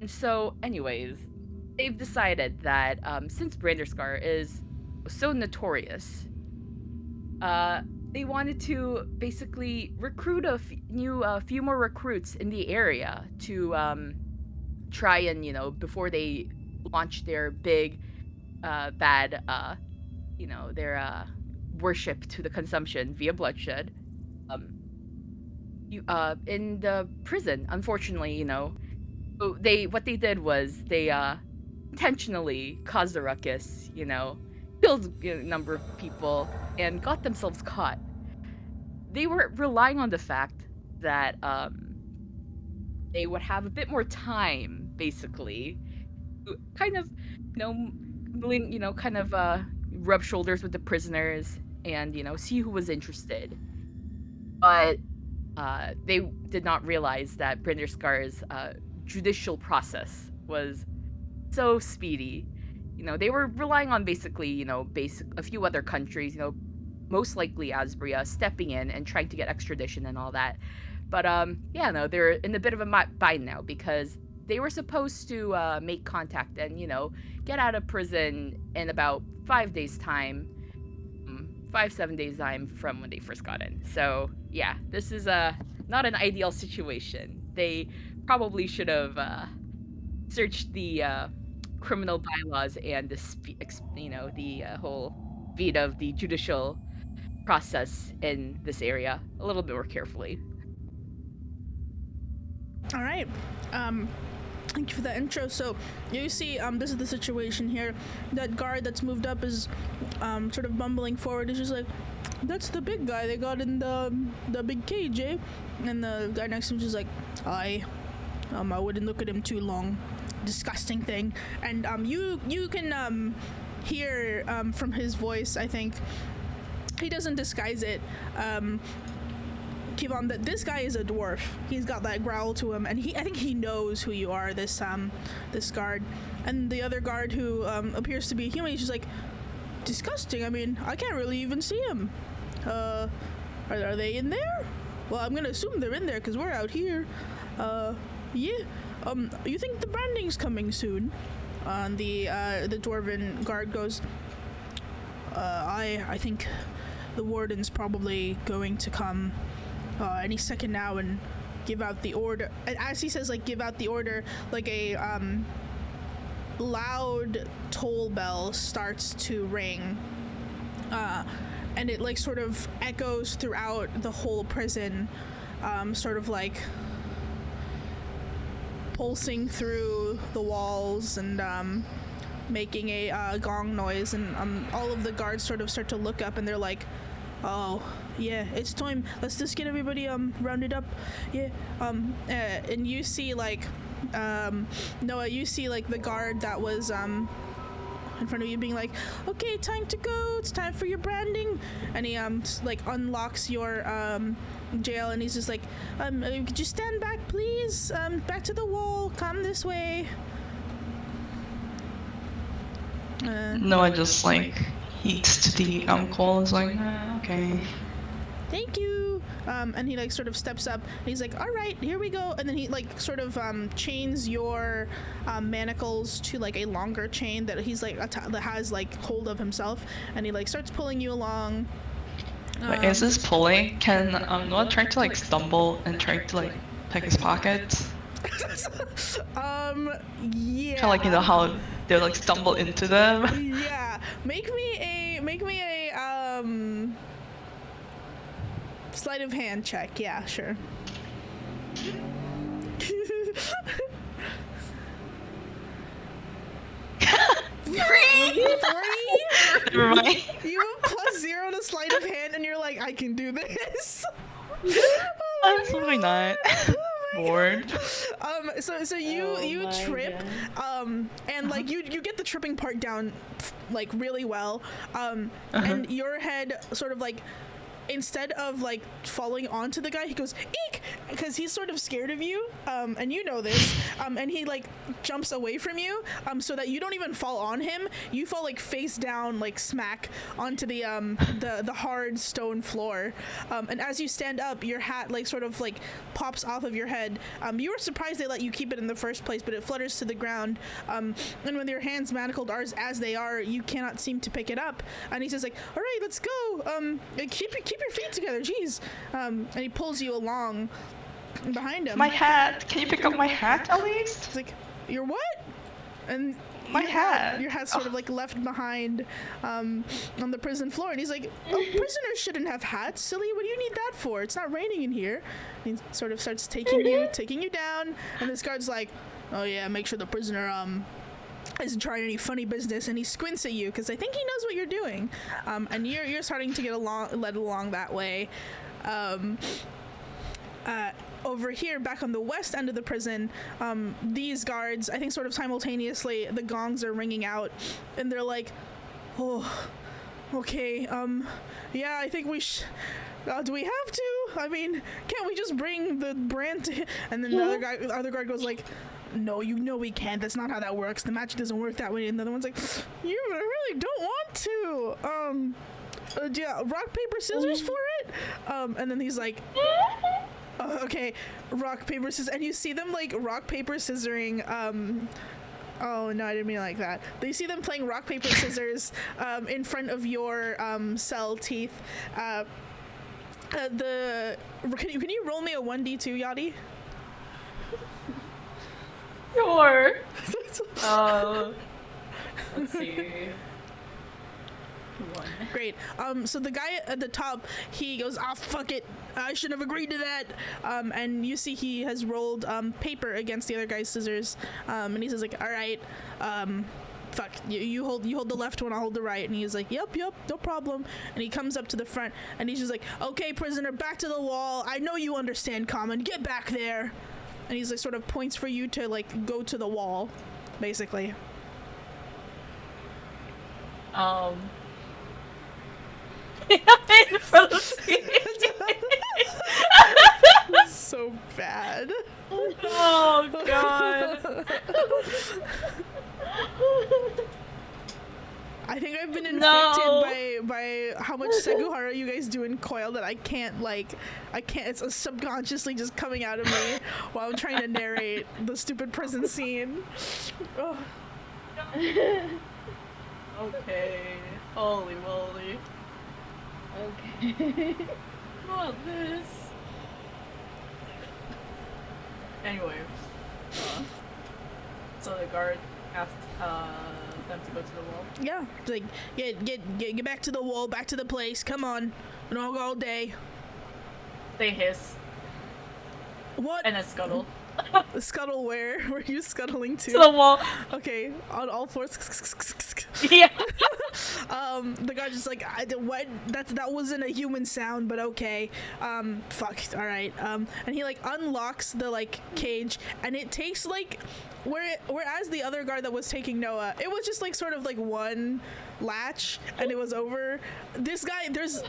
And so, anyways, they've decided that since Branderskar is so notorious, they wanted to basically recruit a few more recruits in the area to try and before they launch their big bad their worship to the consumption via bloodshed. In the prison, unfortunately, what they did was they intentionally caused a ruckus, killed a number of people, and got themselves caught. They were relying on the fact that they would have a bit more time, basically, to kind of, rub shoulders with the prisoners and, see who was interested. But they did not realize that Branderskar's judicial process was so speedy. They were relying on basically, a few other countries, most likely Asbria, stepping in and trying to get extradition and all that. But they're in a bit of a bind now because they were supposed to make contact and, get out of prison in about 5 days' time, 7 days' time from when they first got in. So yeah, this is not an ideal situation. They probably should have searched the criminal bylaws and the whole beat of the judicial process in this area a little bit more carefully. All right. Thank you for that intro. So you see, this is the situation here. That guard that's moved up is sort of bumbling forward. He's just like, "That's the big guy they got in the big cage, eh?" And the guy next to him is just like, "I wouldn't look at him too long. disgusting thing. And you can hear from his voice, I think, he doesn't disguise it, Kivom, that this guy is a dwarf. He's got that growl to him, and I think he knows who you are, this guard. And the other guard, who appears to be a human, he's just like, disgusting. I mean, I can't really even see him. Are they in there? Well, I'm gonna assume they're in there because we're out here. Yeah. You think the branding's coming soon? The dwarven guard goes, I think the warden's probably going to come any second now and give out the order. And as he says, like, give out the order, like a loud toll bell starts to ring, and it like sort of echoes throughout the whole prison, sort of like pulsing through the walls and making a gong noise, and all of the guards sort of start to look up, and they're like, oh yeah, it's time, let's just get everybody rounded up. Yeah. And you see like Noah, you see like the guard that was in front of you being like, okay, time to go, it's time for your branding. And he like unlocks your jail, and he's just like, could you stand back please, back to the wall, come this way. Noah just like heats to the coil, is like, okay. Thank you. And he like sort of steps up, and he's like, all right, here we go. And then he like sort of chains your manacles to like a longer chain that he's like that has like hold of himself, and he like starts pulling you along. Wait, is this pulling? Can Noah try to like stumble and try to like pick his pockets? Yeah. Kind of like, you know how they like stumble into them. Yeah. Make me a sleight of hand check. Yeah, sure. 3? Never mind. You have +0 to sleight of hand, and you're like, I can do this. Absolutely not. Bored. So you trip, and like you get the tripping part down like really well, and your head sort of like, instead of like falling onto the guy, he goes eek, because he's sort of scared of you, and you know this, and he like jumps away from you, so that you don't even fall on him. You fall like face down, like smack onto the hard stone floor, and as you stand up, your hat like sort of like pops off of your head. You were surprised they let you keep it in the first place, but it flutters to the ground, and with your hands manacled as they are, you cannot seem to pick it up. And he says like, all right, let's go, keep your feet together, jeez. And he pulls you along behind him. My hat, can you pick up my hat at least? He's like, your what? And my hat. Your hat's sort of like left behind on the prison floor, and he's like, oh, prisoners shouldn't have hats, silly, what do you need that for? It's not raining in here. And he sort of starts taking you down, and this guard's like, oh yeah, make sure the prisoner isn't trying any funny business, and he squints at you because I think he knows what you're doing, and you're starting to get led along that way. Over here, back on the west end of the prison, these guards, I think sort of simultaneously, the gongs are ringing out, and they're like, oh, okay, yeah, I think we do we have to? I mean, can't we just bring the brand to him? And then the other guard goes like, no, you know we can't. That's not how that works. The magic doesn't work that way. And the other one's like, you really don't want to. Yeah, rock, paper, scissors for it? And then he's like, okay, rock, paper, scissors. And you see them like rock, paper, scissoring. Oh, no, I didn't mean like that. But you see them playing rock, paper, scissors in front of your cell teeth. Can you roll me a 1d2, Yachty? Sure. Let's see. 1. Great. So the guy at the top, he goes, ah, fuck it, I shouldn't have agreed to that. And you see he has rolled paper against the other guy's scissors. And he says like, all right, fuck, you hold the left one, I'll hold the right. And he's like, yep, no problem. And he comes up to the front, and he's just like, okay, prisoner, back to the wall. I know you understand common. Get back there. and he's like sort of points for you to like go to the wall, basically. In front of me. So bad. Oh god. I think I've been infected No. by how much Seguhara you guys do in Coil that I can't it's subconsciously just coming out of me while I'm trying to narrate the stupid prison scene. Oh. Okay. Holy moly. Okay. Not this. Anyway. So the guard asked them to go to the wall. Yeah, it's like get back to the wall, back to the place. Come on, we don't go all day. They hiss What? and then scuttle Scuttle where? Where are you scuttling to the wall. Okay, on all fours. Yeah. The guy just like, what? That wasn't a human sound, but okay. Fuck. All right. And he like unlocks the like cage, and it takes like, whereas the other guard that was taking Noah, it was just like sort of like one latch, and it was over. This guy, there's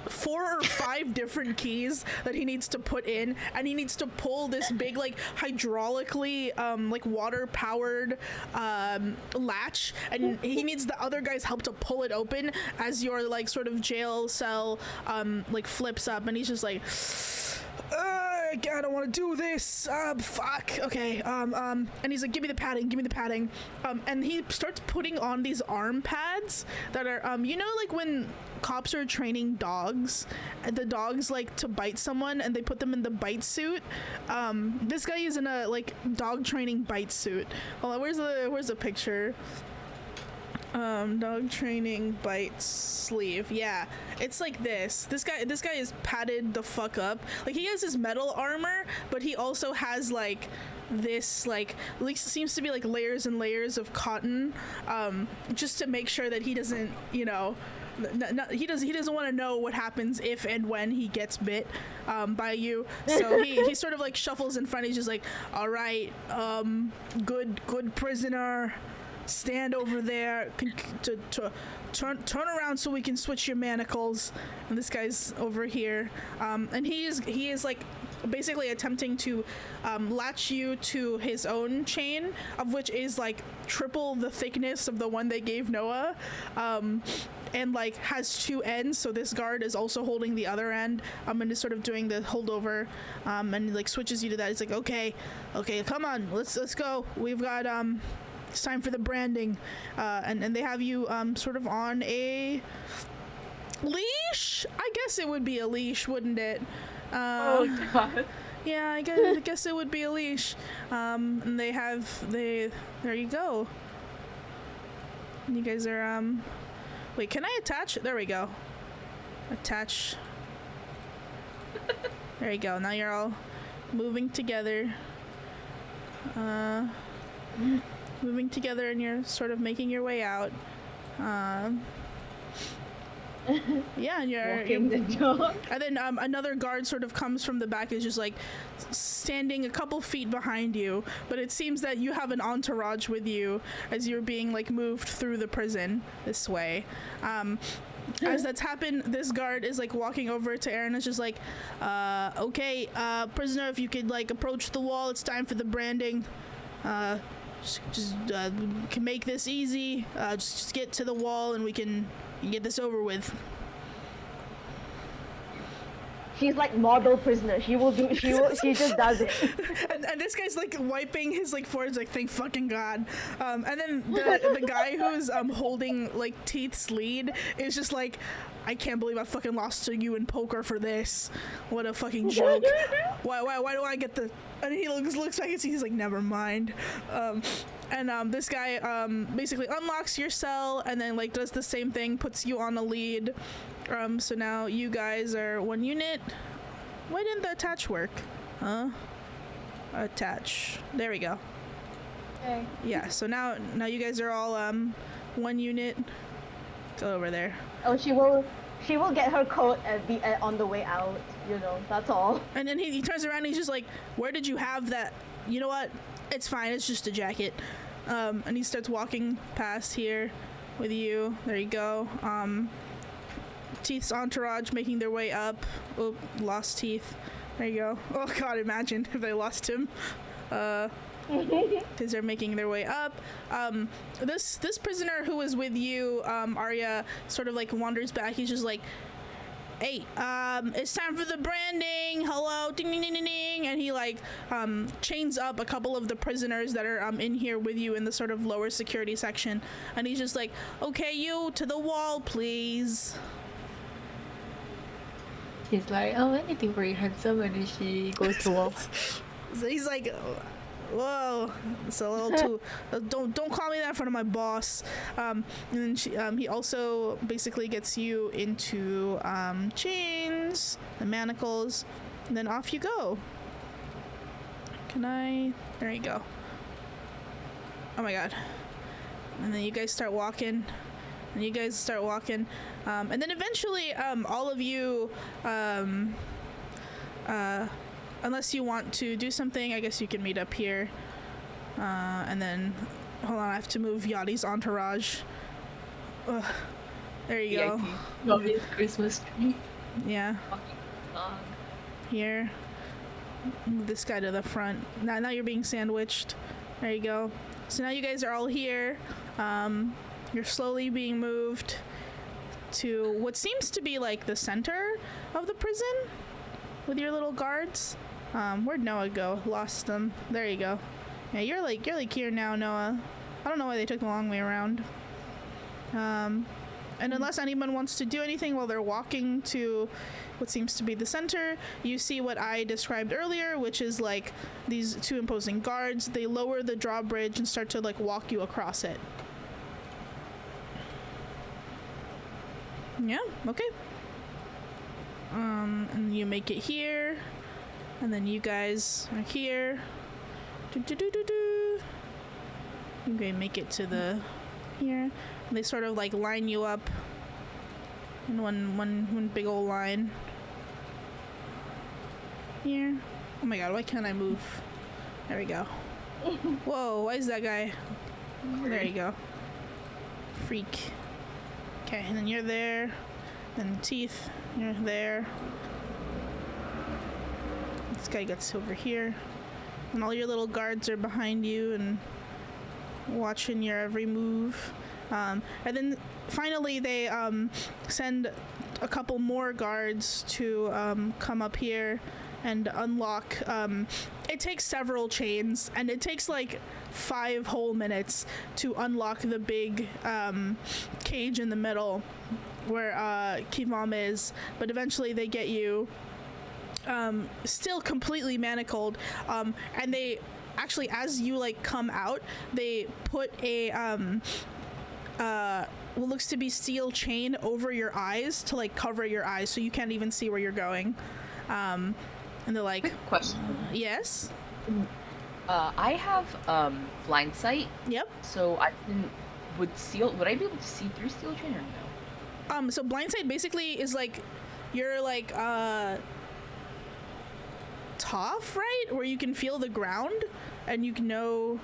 4 or 5 different keys that he needs to put in, and he needs to pull this big like hydraulically like water powered latch, and he needs the other guy's help to pull it open as your like sort of jail cell like flips up, and he's just like, I don't want to do this. Fuck. Okay. And he's like, give me the padding. And he starts putting on these arm pads that are, you know, like when cops are training dogs, and the dogs like to bite someone, and they put them in the bite suit. This guy is in a like dog training bite suit. Hold on, where's the picture? Dog training bite sleeve. Yeah, it's like this. This guy is padded the fuck up. Like, he has his metal armor, but he also has like this like at least seems to be like layers and layers of cotton, just to make sure that he doesn't, you know, he doesn't want to know what happens if and when he gets bit by you. So he sort of like shuffles in front. He's just like, all right, good prisoner, stand over there, to turn around so we can switch your manacles. And this guy's over here, and he is like basically attempting to latch you to his own chain, of which is like triple the thickness of the one they gave Noah, and like has 2 ends. So this guard is also holding the other end, and is sort of doing the holdover, and like switches you to that. It's like, okay, come on, let's go. We've got it's time for the branding, and they have you sort of on a leash. I guess it would be a leash, wouldn't it? Oh god. Yeah, I guess it would be a leash. And there you go. And you guys are wait, can I attach? There we go. Attach. There you go. Now you're all moving together. Moving together, and you're sort of making your way out. Yeah, and Walking the dog. and then another guard sort of comes from the back, is just like standing a couple feet behind you, but it seems that you have an entourage with you as you're being like moved through the prison this way. As that's happened, this guard is like walking over to Eren. It's just like, okay, prisoner, if you could like approach the wall, it's time for the branding. Just can make this easy. Just get to the wall, and we can get this over with. She's like model prisoner. She just does it. and this guy's like wiping his like forehead, like, thank fucking god. And then the guy who's holding like Teeth's lead is just like, I can't believe I fucking lost to you in poker for this. What a fucking joke. Why do I get the... And he looks back and he's like, never mind. And this guy basically unlocks your cell, and then like does the same thing, puts you on a lead. So now you guys are 1 unit. Why didn't the attach work? Huh? Attach. There we go. Okay. Yeah, so now you guys are all 1 unit. Go over there. Oh, she will get her coat on the way out. You know, that's all. And then he turns around and he's just like, where did you have that you know what? It's fine. It's just a jacket. And he starts walking past here with you. There you go. Teeth's entourage making their way up. Oh, lost Teeth. There you go. Oh god, imagine if they lost him. Because they're making their way up. This prisoner who was with you, Arya, sort of like wanders back. He's just like, hey, it's time for the branding. Hello, ding ding ding ding ding. And he like chains up a couple of the prisoners that are in here with you in the sort of lower security section. And he's just like, okay, you to the wall, please. He's like, oh, anything for you, handsome, and then she goes to wall. So he's like, whoa, it's a little too. Don't call me that in front of my boss. And then he also basically gets you into chains, the manacles, and then off you go. There you go. Oh my god. And then you guys start walking. And then eventually, all of you, unless you want to do something, I guess you can meet up here. And then, hold on, I have to move Yachty's entourage. Ugh. There you go. Love his Christmas tree. Yeah. Here. Move this guy to the front. Now you're being sandwiched. There you go. So now you guys are all here. You're slowly being moved to what seems to be like the center of the prison with your little guards. Where'd Noah go? Lost them. There you go. Yeah, you're like here now, Noah. I don't know why they took the long way around. And unless anyone wants to do anything while they're walking to what seems to be the center, you see what I described earlier, which is like these two imposing guards. They lower the drawbridge and start to like walk you across it. Yeah, okay. And you make it here, and then you guys are here. You can make it to the here. And they sort of like line you up in one big old line. Here. Oh my god, why can't I move? There we go. Whoa, why is that guy? There you go. Freak. Okay, and then you're there. Then Teeth, you're there. This guy gets over here. And all your little guards are behind you and watching your every move. And then finally they send a couple more guards to come up here and unlock. It takes several chains, and it takes like 5 whole minutes to unlock the big cage in the middle where Kivom is, but eventually they get you still completely manacled, and they actually, as you like come out, they put a what looks to be steel chain over your eyes to like cover your eyes so you can't even see where you're going. And they're like, quick question. Yes. I have blind sight. Yep. So would I be able to see through steel chain or no? So blind sight basically is like you're like tough, right? Where you can feel the ground and you can know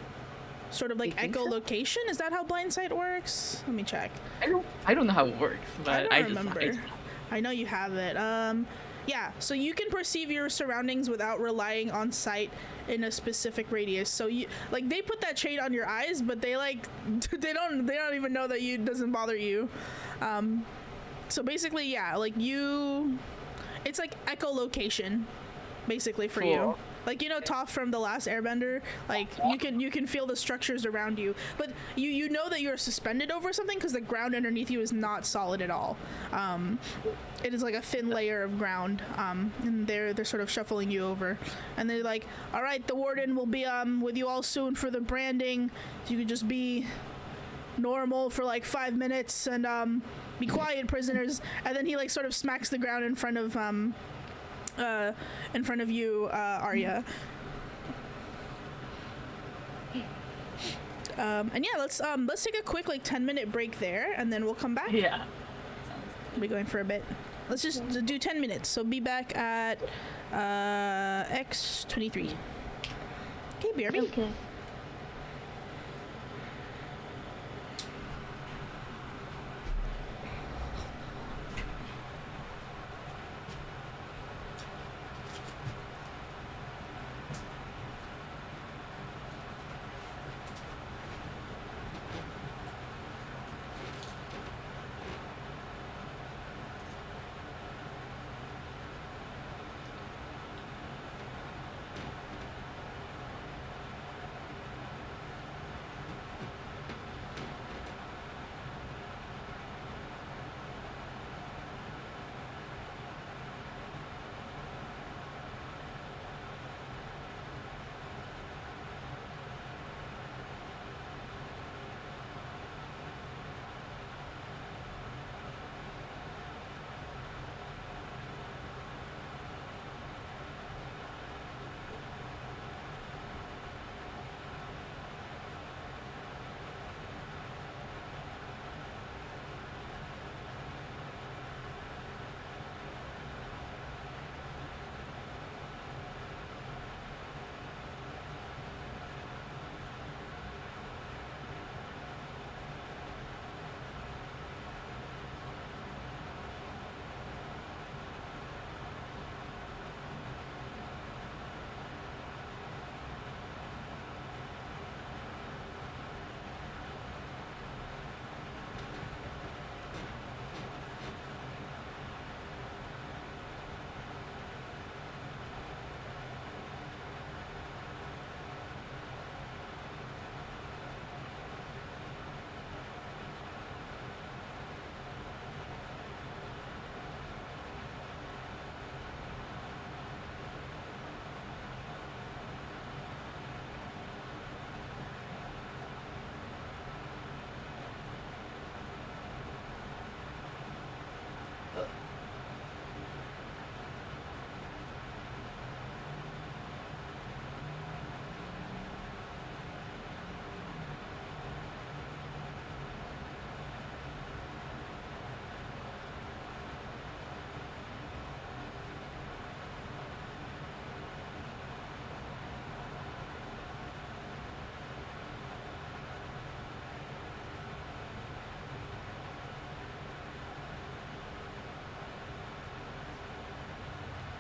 sort of like echolocation. So? Is that how blind sight works? Let me check. I don't know how it works, but I don't remember. I know you have it. Yeah, so you can perceive your surroundings without relying on sight in a specific radius. So you like they put that chain on your eyes, but they like they don't even know that it doesn't bother you. So basically, yeah, like it's like echolocation, basically for you. Like, you know, Toph from The Last Airbender, like you can feel the structures around you, but you know that you're suspended over something because the ground underneath you is not solid at all. It is like a thin layer of ground, and they're sort of shuffling you over, and they're like, all right, the warden will be with you all soon for the branding. You could just be normal for like 5 minutes and be quiet, prisoners. And then he like sort of smacks the ground in front of you, Arya. And yeah, let's take a quick like 10-minute break there, and then we'll come back. Yeah. We'll be going for a bit. Let's just do 10 minutes. So be back at X23. Okay, BRB. Okay.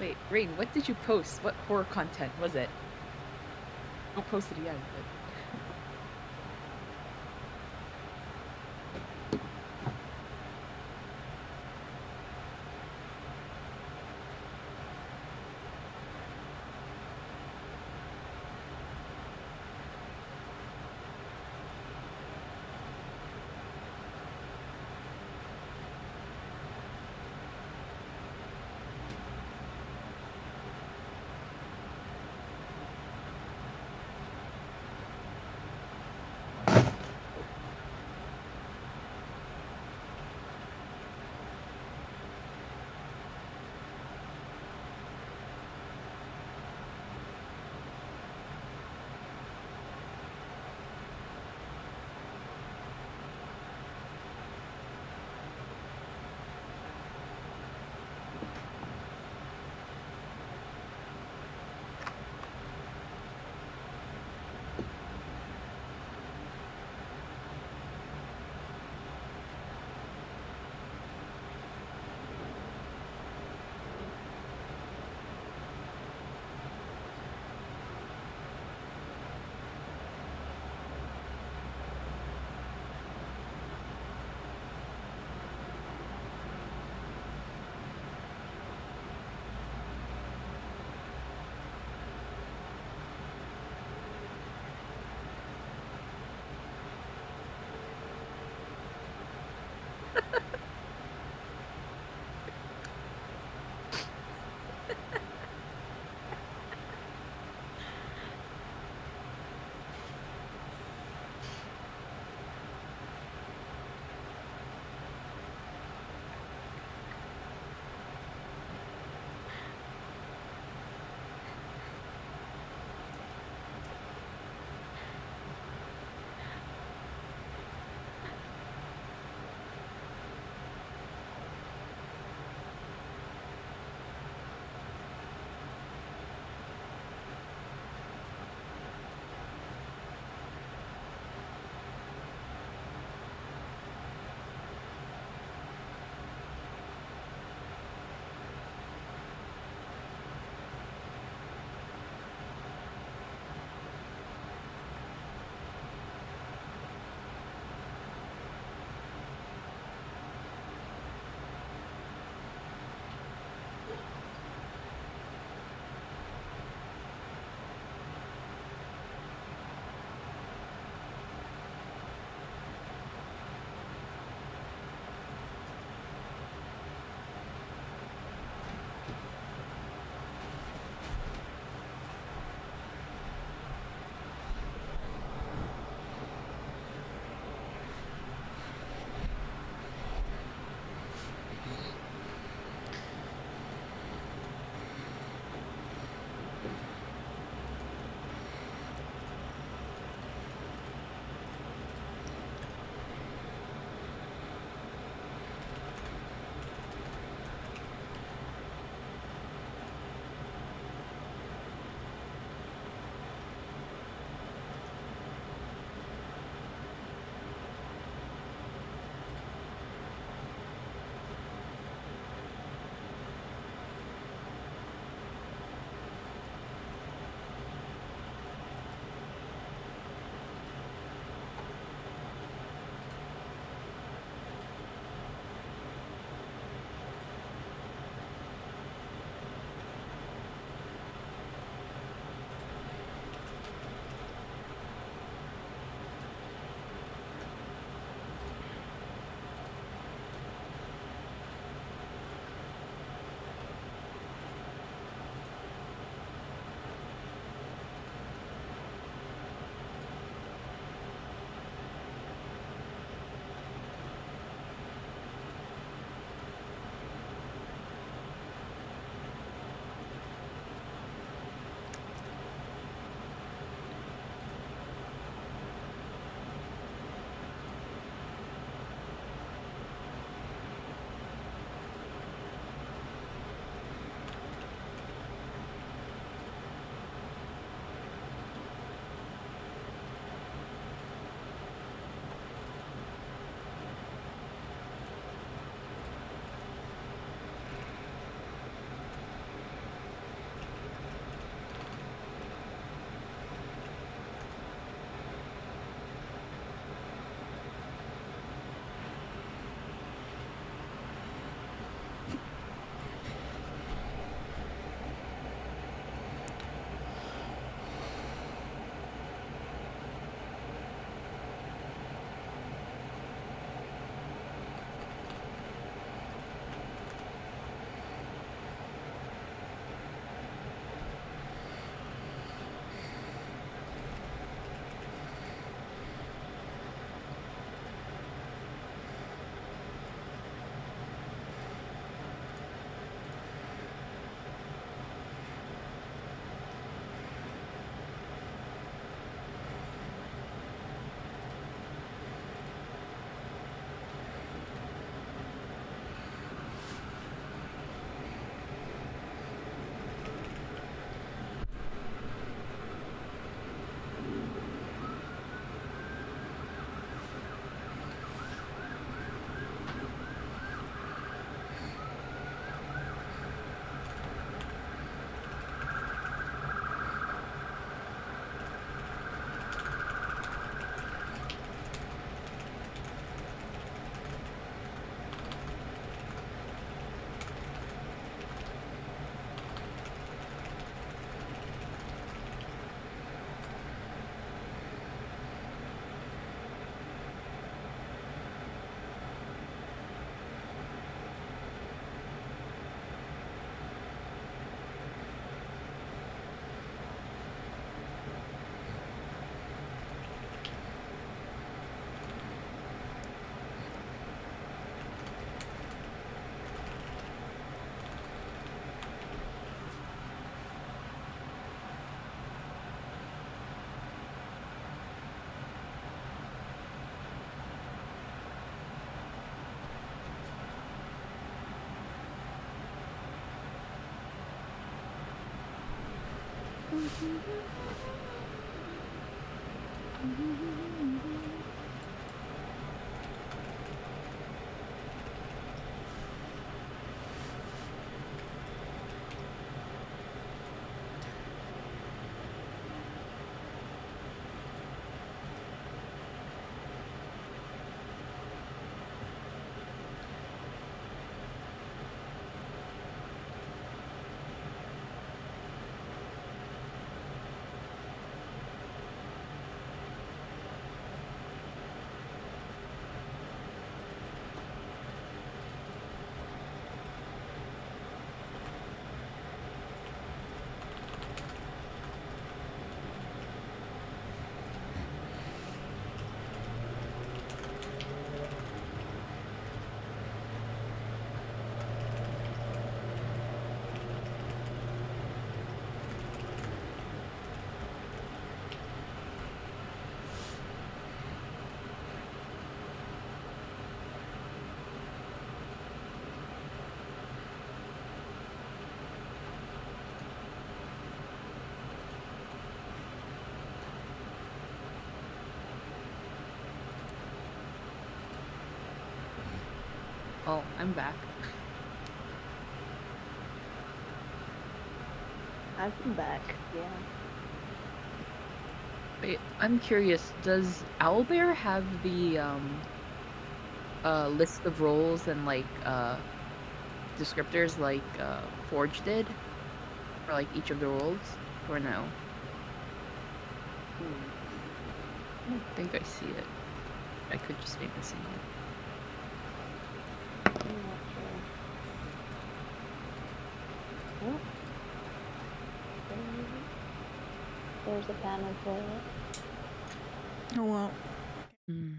Wait, Rain, what did you post? What horror content was it? Don't post it again. Oh, I'm back. I'm back. Yeah. Wait, I'm curious. Does Owlbear have the list of roles and like descriptors like Forge did for like each of the roles, or no? I don't think I see it. I could just be missing it. I'm not sure. Oh. There's a panel for it. Oh well. Hmm.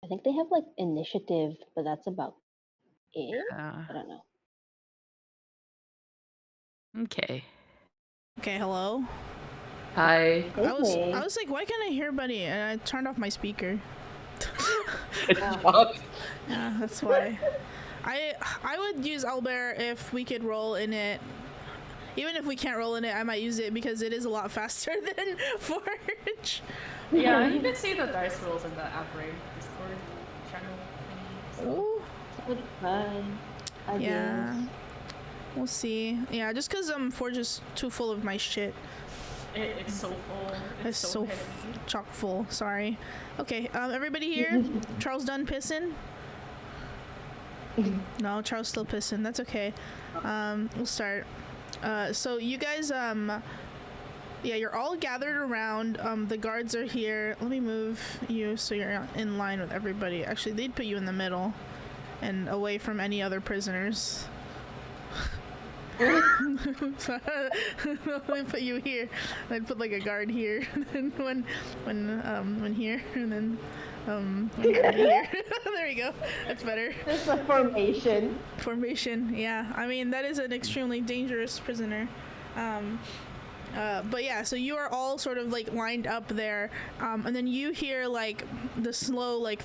I think they have like initiative, but that's about it. Yeah. I don't know. Okay. Okay, hello. Hi. I was Hey. like, why can't I hear Buddy? And I turned off my speaker. Yeah, that's why. I would use Owlbear if we could roll in it. Even if we can't roll in it, I might use it because it is a lot faster than Forge. Yeah, you can see the dice rolls in the Avray Discord channel. So. Ooh. It's fine. I Yeah. guess. We'll see. Yeah, just because Forge is too full of my shit. It's so full. It's so heavy. chock full. Sorry. Okay, everybody here? Charles done pissing? No, Charles still pissing. That's okay. We'll start. So you guys, yeah, you're all gathered around. The guards are here. Let me move you so you're in line with everybody. Actually, they'd put you in the middle and away from any other prisoners. So, let me put you here. I'd put like a guard here, and when here, and then one guard here. There we go. That's better. It's a formation. Formation. Yeah. I mean that is an extremely dangerous prisoner. But yeah, so you are all sort of like lined up there, and then you hear like the slow like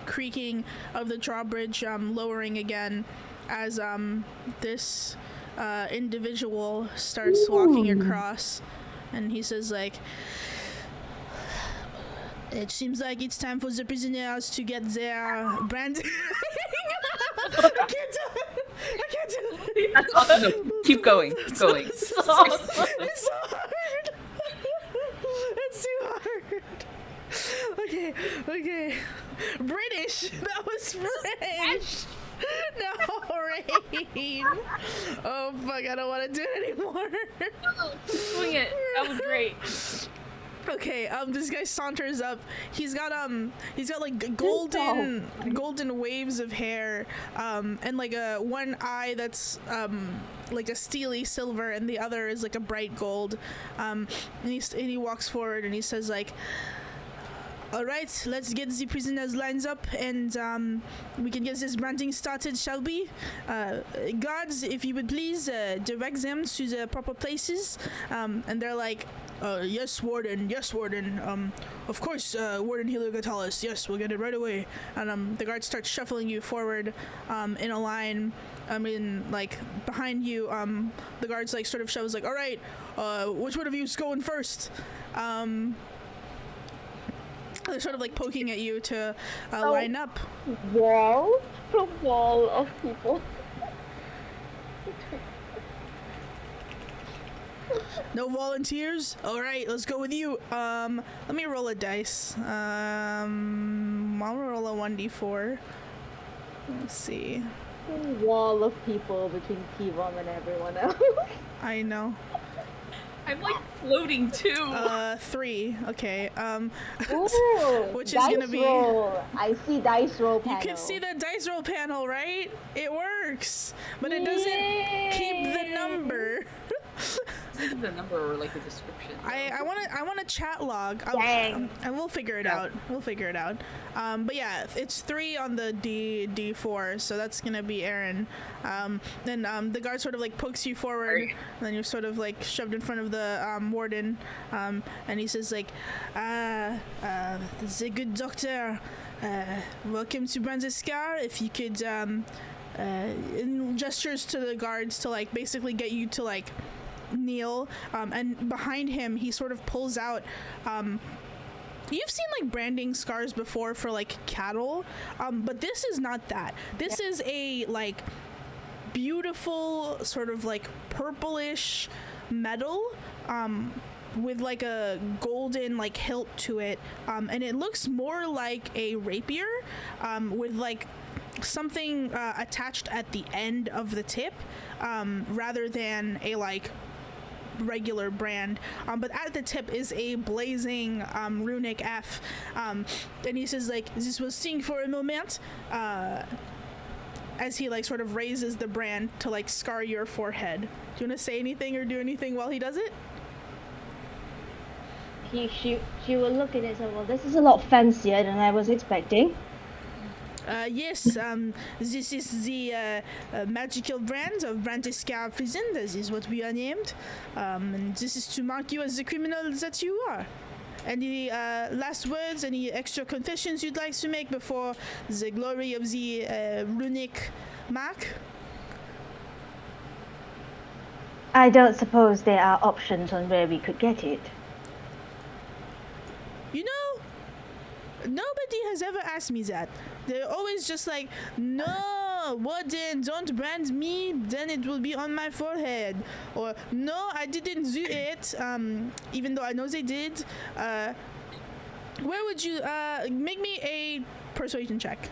creaking of the drawbridge lowering again as this individual starts walking across, and he says like, it seems like it's time for the prisoners to get their brand. I can't do it. That's awesome. No, keep going. Keep going. It's so hard. It's too hard. Okay. British. That was French. No, Rain. Oh fuck, I don't want to do it anymore. Swing it. That was great. Okay, this guy saunters up. He's got like golden waves of hair, and like a one eye that's like a steely silver, and the other is like a bright gold. And he walks forward and he says like, All right, let's get the prisoners lines up, and we can get this branding started, shall we? Guards, if you would please direct them to the proper places. And they're like, yes, Warden, yes, Warden. Of course, Warden Heliogatalis, yes, we'll get it right away. And the guards start shuffling you forward in a line. I mean, like, behind you, the guards, like, sort of shows, like, all right, which one of you is going first? They're sort of, like, poking at you to line up. Wall? A wall of people. No volunteers? All right, let's go with you. Let me roll a dice. I'll roll a 1d4. Let's see. Wall of people between kivom and everyone else. I know. I'm like floating too. 3. Okay. Ooh, Which is dice gonna be. roll. I see dice roll You panel. can see the dice roll panel, right? It works, but it doesn't keep the number. Isn't the number or like the description? I want a chat log. Dang. I will figure it out. We'll figure it out. But yeah, it's 3 on the D4, so that's gonna be Eren. Then the guard sort of like pokes you forward, and then you're sort of like shoved in front of the warden, and he says like, the good doctor, welcome to Brandiskar. If you could, gestures to the guards to like basically get you to like kneel, and behind him he sort of pulls out you've seen like branding scars before for like cattle, but this is not that. This is a like beautiful sort of like purplish metal with like a golden like hilt to it, and it looks more like a rapier with like something attached at the end of the tip, rather than a like regular brand, but at the tip is a blazing runic F, and he says like, this will sing for a moment, as he like sort of raises the brand to like scar your forehead. Do you want to say anything or do anything while he does it? She will look at it and say, well, this is a lot fancier than I was expecting. Yes, this is the magical brand of Brandiskar prison. This is what we are named. And this is to mark you as the criminal that you are. Any last words, any extra confessions you'd like to make before the glory of the runic mark? I don't suppose there are options on where we could get it. You know, nobody has ever asked me that. They're always just like, no, Warden, don't brand me, then it will be on my forehead. Or, no, I didn't do it, even though I know they did. Where would you, make me a persuasion check.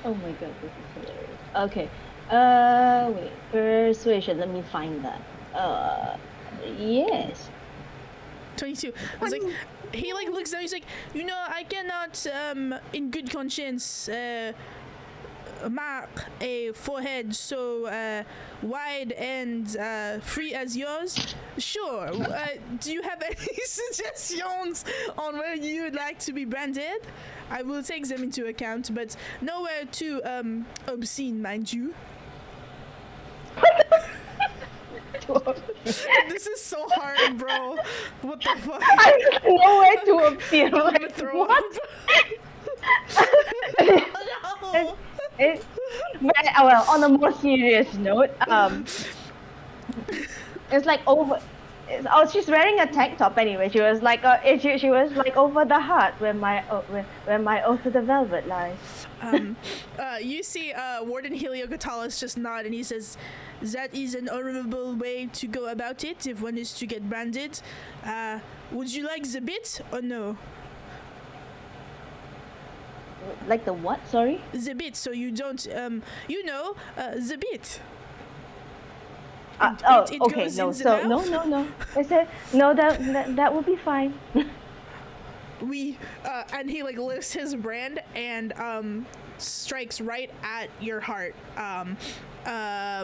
Oh my god, this is hilarious. Okay. Wait. Persuasion. Let me find that. Yes. 22. I was like, he like looks down, he's like, you know, I cannot, in good conscience, mark a forehead so wide and free as yours. Sure. Do you have any suggestions on where you would like to be branded? I will take them into account, but nowhere too obscene, mind you. This is so hard, bro. What the fuck? I don't know where to appear. I'm gonna Like, throw what? No. Well, on a more serious note, it's like over. Oh, she's wearing a tank top anyway. She was like, she was like over the heart where my oath of the velvet lies. You see Warden Heliogatalis just nod, and he says, that is an honorable way to go about it if one is to get branded. Would you like the bit or no? Like the what? Sorry. The bit, so you don't, the bit. It Okay. goes No. in the So mouth? no. I said no. That will be fine. And he like lifts his brand and strikes right at your heart.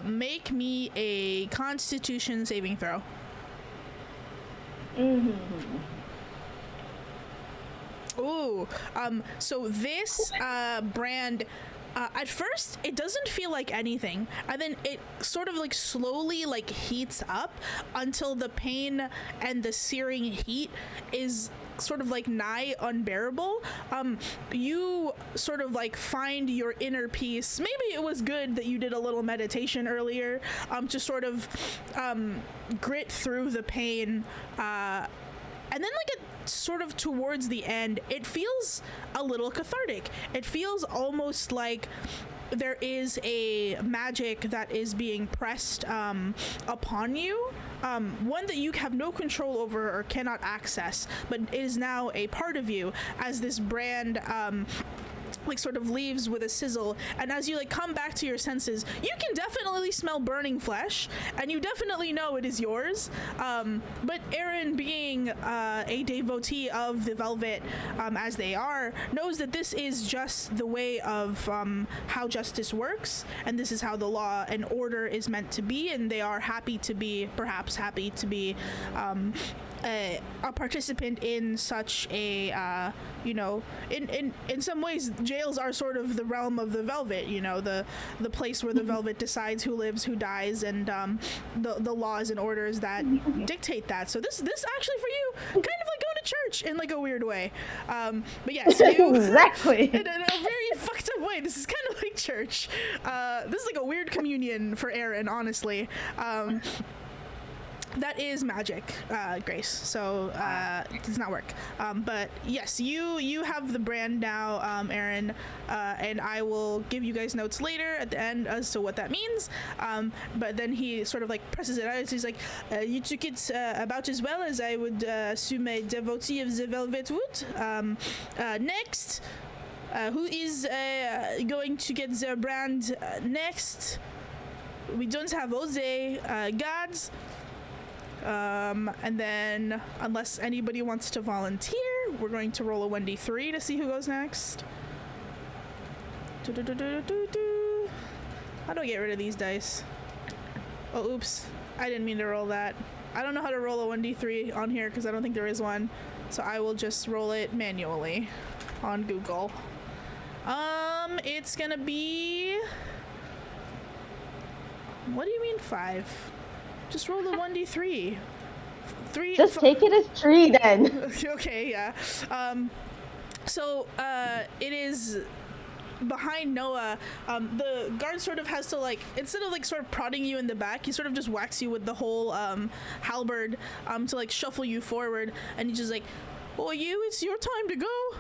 Make me a Constitution saving throw. Mm-hmm. Ooh, so this brand, at first it doesn't feel like anything, and then it sort of like slowly like heats up until the pain and the searing heat is sort of like nigh unbearable. You sort of like find your inner peace. Maybe it was good that you did a little meditation earlier, to sort of grit through the pain, and then like sort of towards the end, it feels a little cathartic. It feels almost like there is a magic that is being pressed upon you, one that you have no control over or cannot access, but is now a part of you, as this brand like sort of leaves with a sizzle, and as you like come back to your senses, you can definitely smell burning flesh, and you definitely know it is yours. But Eren, being a devotee of the velvet, as they are, knows that this is just the way of how justice works, and this is how the law and order is meant to be, and they are perhaps happy to be a participant in such a in some ways jails are sort of the realm of the velvet, the place where the velvet decides who lives, who dies, and the laws and orders that dictate that. So this actually for you kind of like going to church in like a weird way, but yes, you Exactly. in a very fucked up way, this is kind of like church. This is like a weird communion for Eren, honestly. That is magic, Grace. So it does not work. But yes, you have the brand now, Eren, and I will give you guys notes later at the end as to what that means. But then he sort of like presses it out. He's like, "You took it about as well as I would assume a devotee of the Velvet would. Next, who is going to get their brand next? We don't have all the guards." And then, unless anybody wants to volunteer, we're going to roll a 1d3 to see who goes next. How do I get rid of these dice? Oh, oops. I didn't mean to roll that. I don't know how to roll a 1d3 on here because I don't think there is one. So I will just roll it manually on Google. It's gonna be... What do you mean 5? Just roll the 1d3. Just take it as 3 then. Okay, yeah. So it is behind Noah. The guard sort of has to like, instead of like sort of prodding you in the back, he sort of just whacks you with the whole halberd to like shuffle you forward, and he's just like, "Oh, it's your time to go."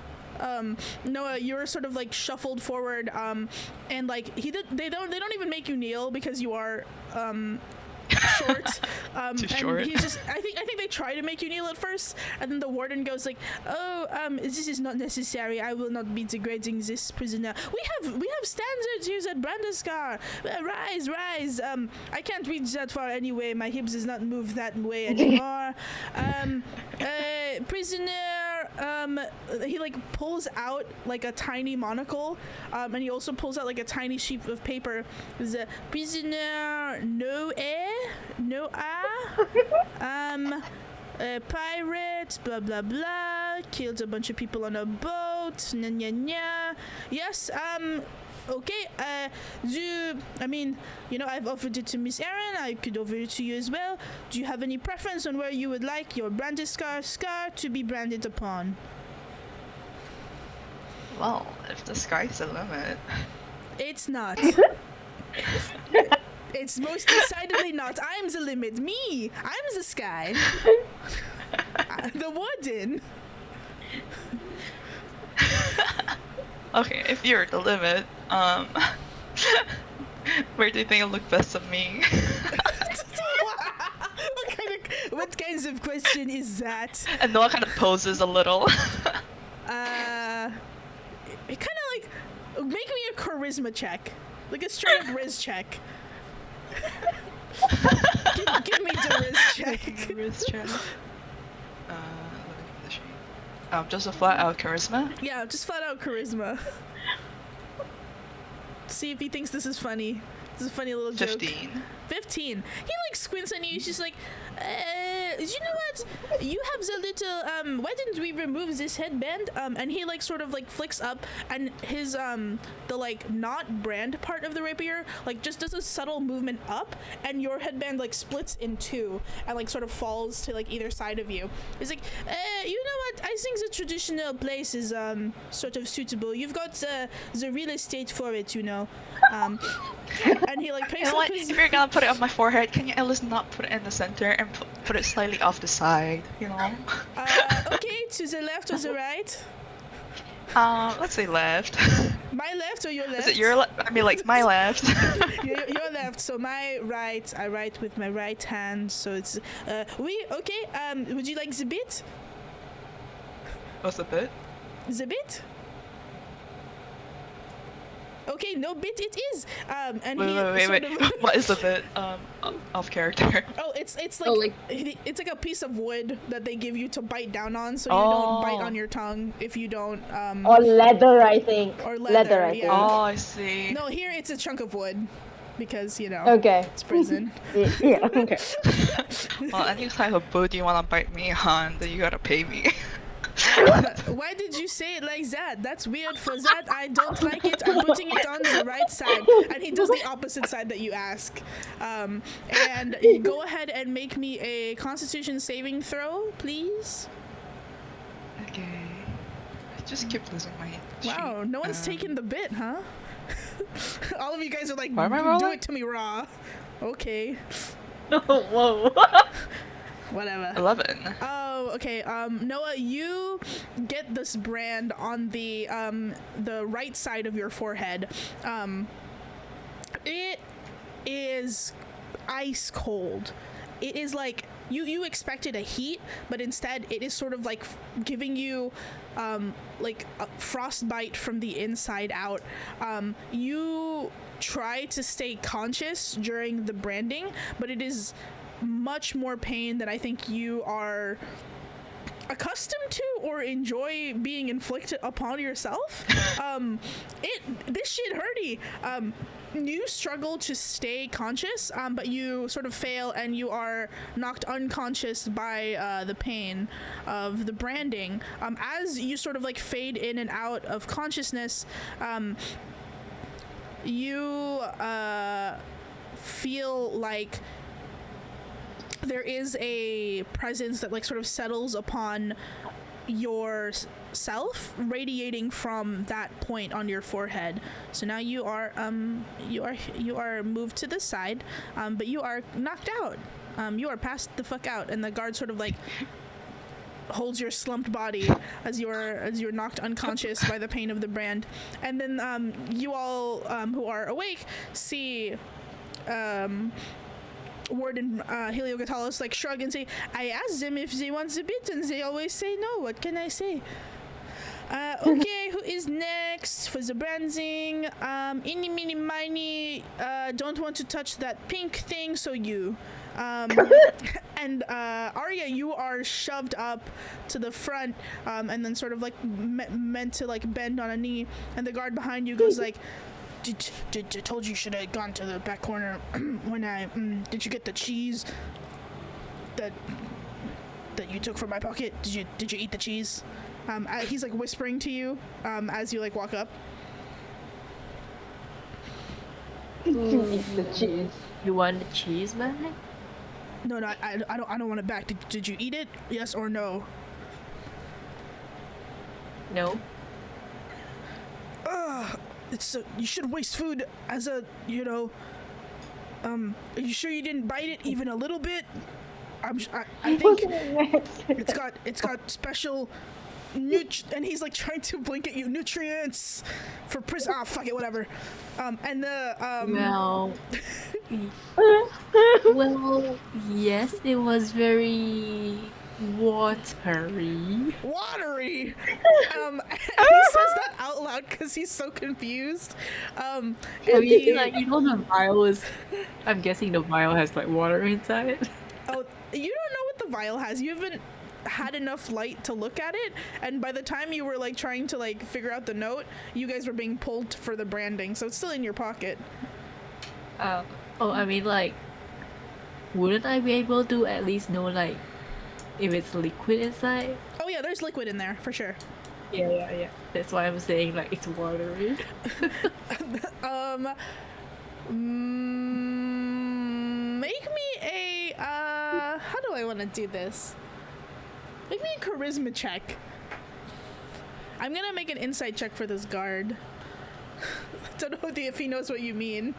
Noah, you're sort of like shuffled forward, and like they don't even make you kneel because you are short. Too and short. He's just I think they try to make you kneel at first, and then the warden goes like, "Oh, this is not necessary. I will not be degrading this prisoner. We have standards here at Brandaskar. Rise. I can't reach that far anyway. My hips does not move that way anymore. Prisoner." He like pulls out like a tiny monocle, and he also pulls out like a tiny sheet of paper. There's a prisoner no pirate, blah blah blah, killed a bunch of people on a boat, nya. Yes, okay, I've offered it to Miss Eren. I could offer it to you as well. Do you have any preference on where you would like your Brandaskar scar to be branded upon? Well, if the sky's the limit. It's not. It's most decidedly not. I'm the limit. Me. I'm the sky. The warden. Okay, if you're the limit, where do you think it'll look best on me? What kinds of question is that? And Noah kind of poses a little. It kind of like, make me a charisma check, like a straight riz check. give me the riz check. Riz check. Let me get the sheet. Just a flat out charisma. Yeah, just flat out charisma. See if he thinks this is funny. This is a funny little joke. 15. 15. He like squints on you. He's just like, you know what? You have the little why didn't we remove this headband? And he like sort of like flicks up, and his the like not brand part of the rapier like just does a subtle movement up, and your headband like splits in two and like sort of falls to like either side of you. It's like, you know what? I think the traditional place is sort of suitable. You've got the real estate for it, you know. And he like picks up his... If you're gonna put it on my forehead, can you at least not put it in the center and put it slightly off the side, you know? Okay, to the left or the right? Let's say left. My left or your left? Is it your left? I mean, like, my left. your left, so my right. I write with my right hand, so it's... okay, would you like the bit? What's the bit? The bit? Okay, no bit it is. And wait. What is the bit? Off character. Oh, it's like it's like a piece of wood that they give you to bite down on, so you don't bite on your tongue if you don't. Or leather, I think. Or leather, I think. Oh, I see. No, here it's a chunk of wood, because you know. Okay. It's prison. Yeah. Okay. Well, any type of boot you wanna bite me on, then you gotta pay me. Why did you say it like that? That's weird. For that, I don't like it. I'm putting it on the right side. And he does the opposite side that you ask. And go ahead and make me a Constitution saving throw, please. Okay. I just keep losing my Wow, sheet. no one's taken the bit, huh? All of you guys are like, Why am I do rolling? it to me raw. Okay. Whoa. Whatever. 11. Oh, okay. Noah, you get this brand on the right side of your forehead. It is ice cold. It is like you expected a heat, but instead it is sort of like giving you like a frostbite from the inside out. You try to stay conscious during the branding, but it is much more pain than I think you are accustomed to or enjoy being inflicted upon yourself. This shit hurty. You struggle to stay conscious, but you sort of fail and you are knocked unconscious by the pain of the branding. As you sort of like fade in and out of consciousness, you feel like there is a presence that like sort of settles upon yourself, radiating from that point on your forehead. So now you are moved to the side, but you are knocked out. You are passed the fuck out, and the guard sort of like holds your slumped body as you're knocked unconscious by the pain of the brand. And then you all who are awake see Warden Heliogatalos like shrug and say, I asked them if they want the bit and they always say no. What can I say? Okay, who is next for the branding? Eeny, meeny, miny, don't want to touch that pink thing, so you. And Arya, you are shoved up to the front, and then sort of like meant to like bend on a knee, and the guard behind you goes like, I told you should have gone to the back corner when I did you get the cheese that you took from my pocket? Did you eat the cheese? He's like whispering to you as you like walk up. Eat the cheese. You want the cheese back? No, I don't want it back. Did you eat it? Yes or no? No. It's you should waste food as a, you know, are you sure you didn't bite it even a little bit? I think it's got special and he's like trying to blink at you, nutrients for prison. Ah, fuck it, whatever. And the Well, yes, it was very watery. Watery. He says that out loud because he's so confused. I mean, like, you know, the vial is. I'm guessing the vial has like water inside it. Oh, you don't know what the vial has. You haven't had enough light to look at it, and by the time you were like trying to like figure out the note, you guys were being pulled for the branding, so it's still in your pocket. I mean, like, wouldn't I be able to at least know like if it's liquid inside. Oh yeah, there's liquid in there for sure. Yeah. That's why I'm saying like it's watery. Make me a how do I want to do this? Make me a charisma check. I'm gonna make an insight check for this guard. Don't know if he knows what you mean.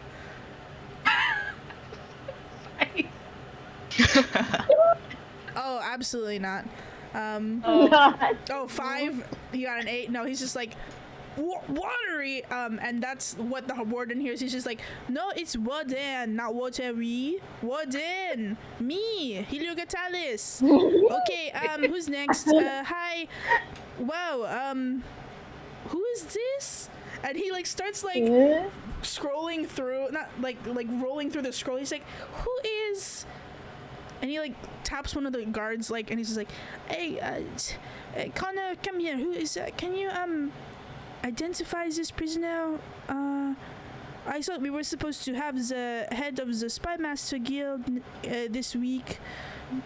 Oh, absolutely not. Oh, 5. He got an 8. No, he's just like watery. And that's what the warden hears. He's just like, no, it's warden, not watery. Warden, me, Heliogatalis. Okay, who's next? Hi. Wow. Who is this? And he like starts like scrolling through, not like rolling through the scroll. He's like, who is? And he like taps one of the guards like, and he's just like, hey, Connor, come here. Who is that? Can you identify this prisoner? I thought we were supposed to have the head of the Spymaster Guild this week.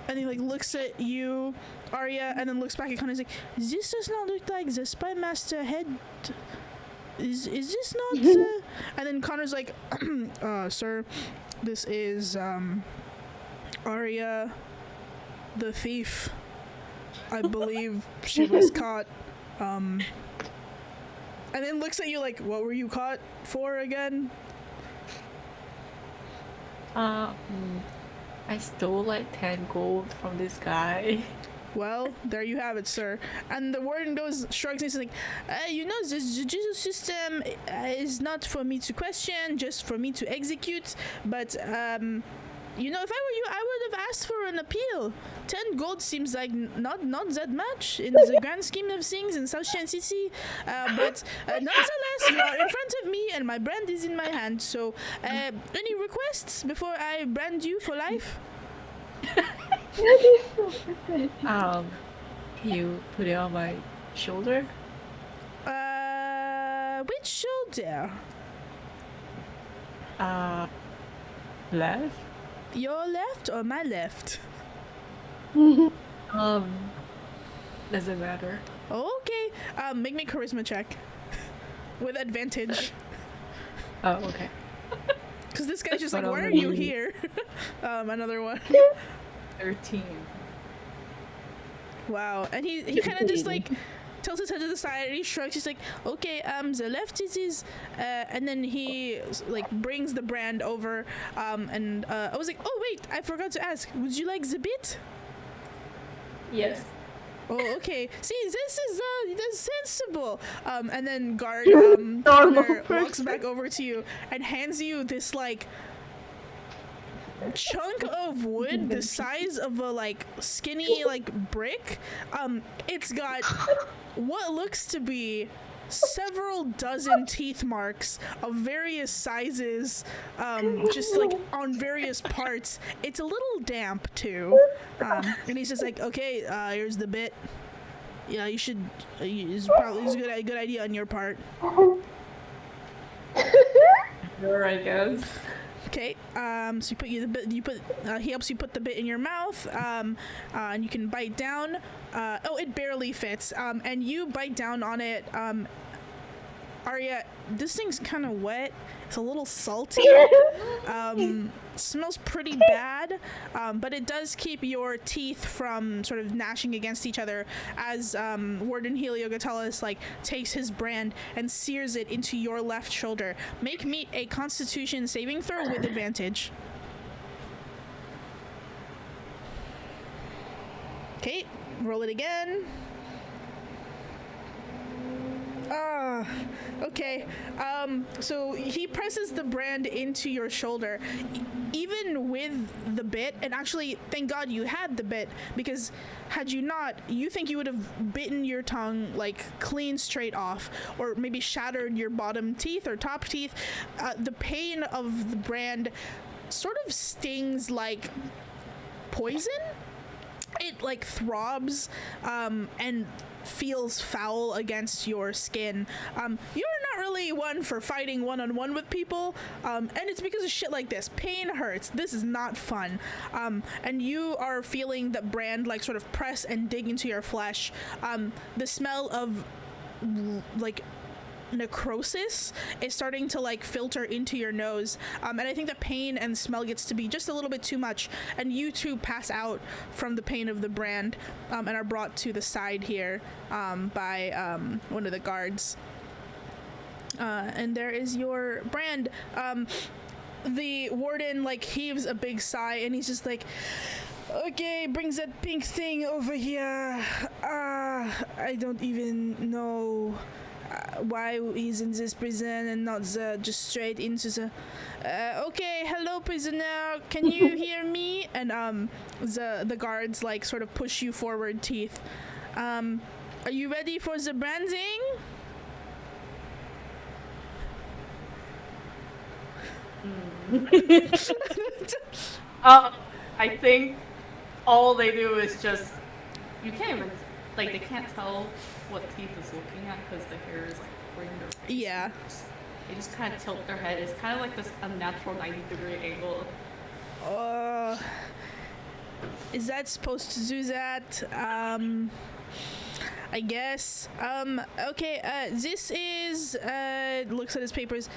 And he like looks at you, Arya, and then looks back at Connor. He's like, this does not look like the Spymaster head. Is this not? And then Connor's like, sir, this is Arya, the thief. I believe she was caught. And then looks at you like, what were you caught for again? I stole like 10 gold from this guy. Well, there you have it, sir. And the warden shrugs and he's like, you know, this judicial system is not for me to question, just for me to execute. But, you know, if I were you, I would have asked for an appeal. 10 gold seems like not that much in the grand scheme of things in South Shan City. But nonetheless, you are in front of me and my brand is in my hand. So, any requests before I brand you for life? You put it on my shoulder? Which shoulder? Left? Your left or my left? Doesn't matter. Okay. Make me a charisma check. With advantage. Oh, okay. Because this guy's just like, But why are only- you here? Another one. 13. Wow. And he kind of just like tilts his head to the side and he shrugs. He's like, okay, the left is his, and then he like brings the brand over, and I was like, oh wait, I forgot to ask, would you like the bit? Yes. Oh, okay. See, this is that's sensible. And then guard Connor walks back over to you and hands you this like chunk of wood the size of a like skinny like brick. It's got what looks to be several dozen teeth marks of various sizes, just like on various parts. It's a little damp too, and he's just like, okay, here's the bit. Yeah, you should. It's probably a good idea on your part. Sure, I guess. Okay, so he helps you put the bit in your mouth, and you can bite down. It barely fits, and you bite down on it. Arya, this thing's kind of wet. It's a little salty. Smells pretty bad, but it does keep your teeth from sort of gnashing against each other as Warden Heliogatalis like takes his brand and sears it into your left shoulder. Make me a Constitution saving throw with advantage. Okay, roll it again. Okay. So he presses the brand into your shoulder, even with the bit, and actually, thank God you had the bit, because had you not, you think you would have bitten your tongue like clean straight off, or maybe shattered your bottom teeth or top teeth. The pain of the brand sort of stings like poison. It like throbs, and feels foul against your skin. You're not really one for fighting one-on-one with people, and it's because of shit like this. Pain hurts. This is not fun. And you are feeling the brand like sort of press and dig into your flesh. The smell of like necrosis is starting to like filter into your nose, and I think the pain and smell gets to be just a little bit too much, and you two pass out from the pain of the brand, and are brought to the side here by one of the guards, and there is your brand. The warden like heaves a big sigh, and he's just like, okay, brings that pink thing over here. I don't even know why he's in this prison and not just straight into the okay, hello prisoner, can you hear me? And the guards like sort of push you forward, Teeth. Are you ready for the branding? I think all they do is just, you can't even, like, they can't tell what Teeth is looking at because the hair is like covering their face. Yeah. They just kind of tilt their head. It's kind of like this unnatural 90-degree angle. Is that supposed to do that? I guess. Okay, this is, looks at his papers.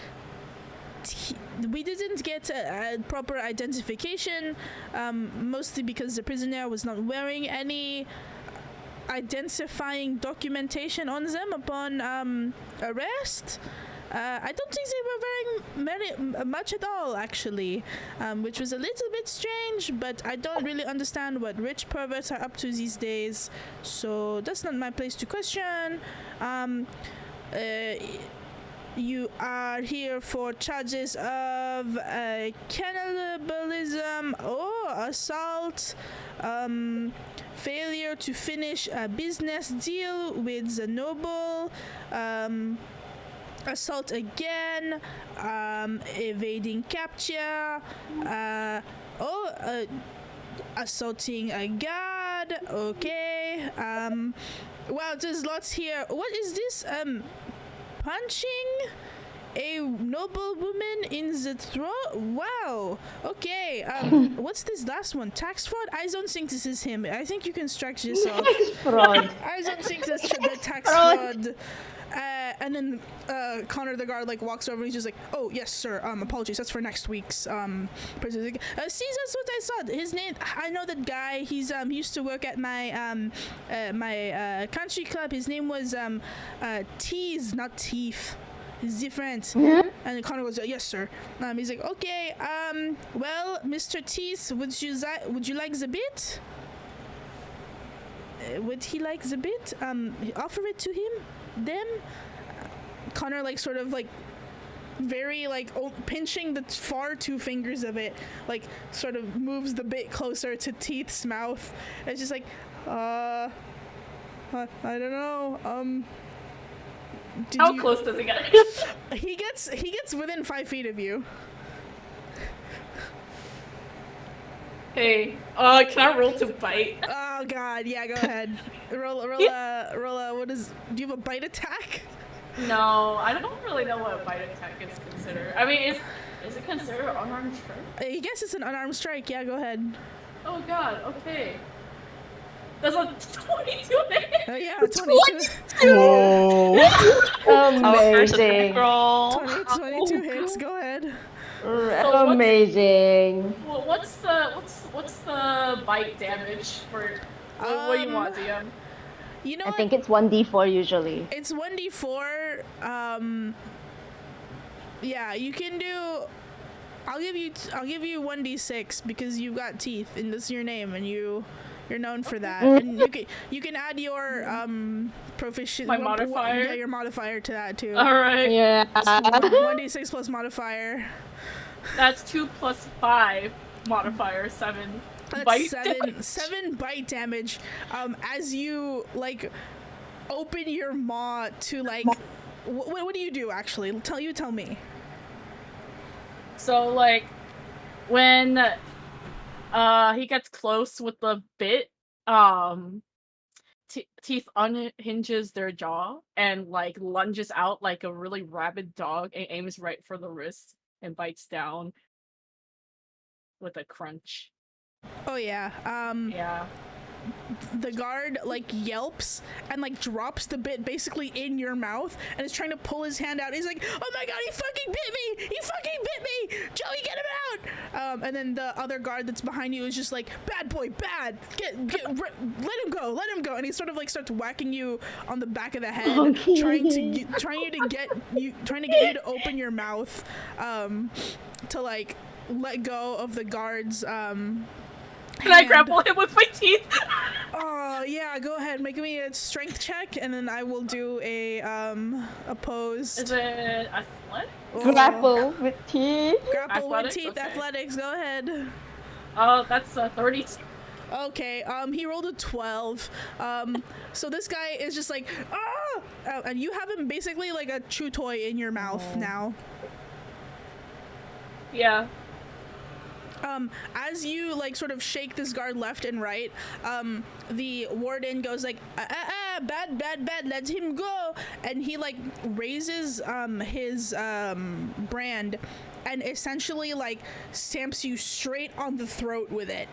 We didn't get a proper identification, mostly because the prisoner was not wearing any identifying documentation on them upon arrest. I don't think they were wearing much at all, actually, which was a little bit strange, but I don't really understand what rich perverts are up to these days, so that's not my place to question. You are here for charges of cannibalism or assault, failure to finish a business deal with the noble, assault again, evading capture, assaulting a guard. Okay. Wow, there's lots here. What is this? Punching a noble woman in the throat? Wow. Okay. What's this last one? Tax fraud? I don't think this is him. I think you can strike this off. Fraud. I don't think that's the tax fraud. And then Connor the guard like walks over and he's just like, oh yes sir, apologies, that's for next week's prison. See, that's what I thought. His name, I know that guy. He's he used to work at my my country club. His name was Tease, not Teeth. It's different. And Connor goes, yes sir. He's like, okay, well, Mr. Tease, would you like the bit? Would he like the bit? Offer it to him? Them? Connor like sort of like very like pinching the far two fingers of it, like sort of moves the bit closer to Teeth's mouth. It's just like, I don't know. How close does he get? He gets within 5 feet of you. Hey, can I roll to bite? Oh god, yeah, go ahead. Roll what is, do you have a bite attack? No, I don't really know what a bite attack is considered. I mean, is it considered an unarmed strike? I guess it's an unarmed strike, yeah, go ahead. Oh god, okay. That's a 22 hit! Oh yeah, 22. Amazing. Roll. 22 hits, go ahead. Amazing. Well, what's the bite damage for what do you want, DM? You know I what? think it's 1d4 usually. It's 1d4. Yeah, you can do. I'll give you 1d6 because you've got teeth and this is your name and you're known for that. And you can add your proficient. My modifier? Yeah, your modifier to that too. All right. Yeah. 1d6 plus modifier. That's 2 plus 5 modifier, 7. That's Bite 7 bite damage. As you like open your maw to like, what do you do actually? Tell me. So like, when he gets close with the bit, Teeth unhinges their jaw and like lunges out like a really rabid dog and aims right for the wrist and bites down with a crunch. Oh yeah. Yeah. The guard like yelps and like drops the bit basically in your mouth and is trying to pull his hand out. He's like, "Oh my god, he fucking bit me! He fucking bit me! Joey, get him out!" And then the other guard that's behind you is just like, "Bad boy, bad! Let him go, let him go!" And he sort of like starts whacking you on the back of the head, trying to get you to open your mouth, to like let go of the guard's Can I grapple him with my teeth? Oh yeah, go ahead. Make me a strength check, and then I will do a opposed. Is it athletic? Grapple with teeth. Grapple with Athletics? teeth. Okay. Athletics. Go ahead. That's 30. Okay. He rolled a 12. So this guy is just like and you have him basically like a chew toy in your mouth now. Yeah. As you like sort of shake this guard left and right, the warden goes like, bad, let him go. And he like raises his brand and essentially like stamps you straight on the throat with it,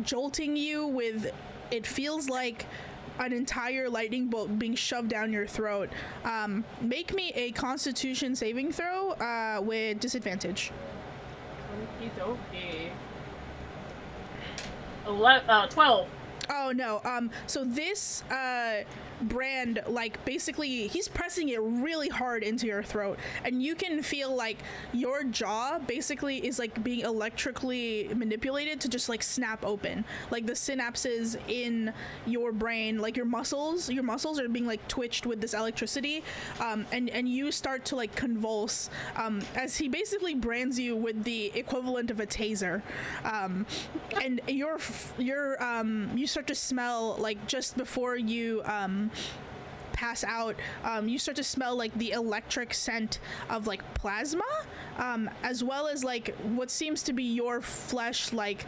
jolting you with, it feels like an entire lightning bolt being shoved down your throat. Make me a Constitution saving throw with disadvantage. Okie dokie. 12. Oh no. So this brand, like basically he's pressing it really hard into your throat, and you can feel like your jaw basically is like being electrically manipulated to just like snap open. Like the synapses in your brain, like your muscles are being like twitched with this electricity, and you start to like convulse as he basically brands you with the equivalent of a taser, and you start to smell like just before you pass out, you start to smell like the electric scent of like plasma, as well as like what seems to be your flesh like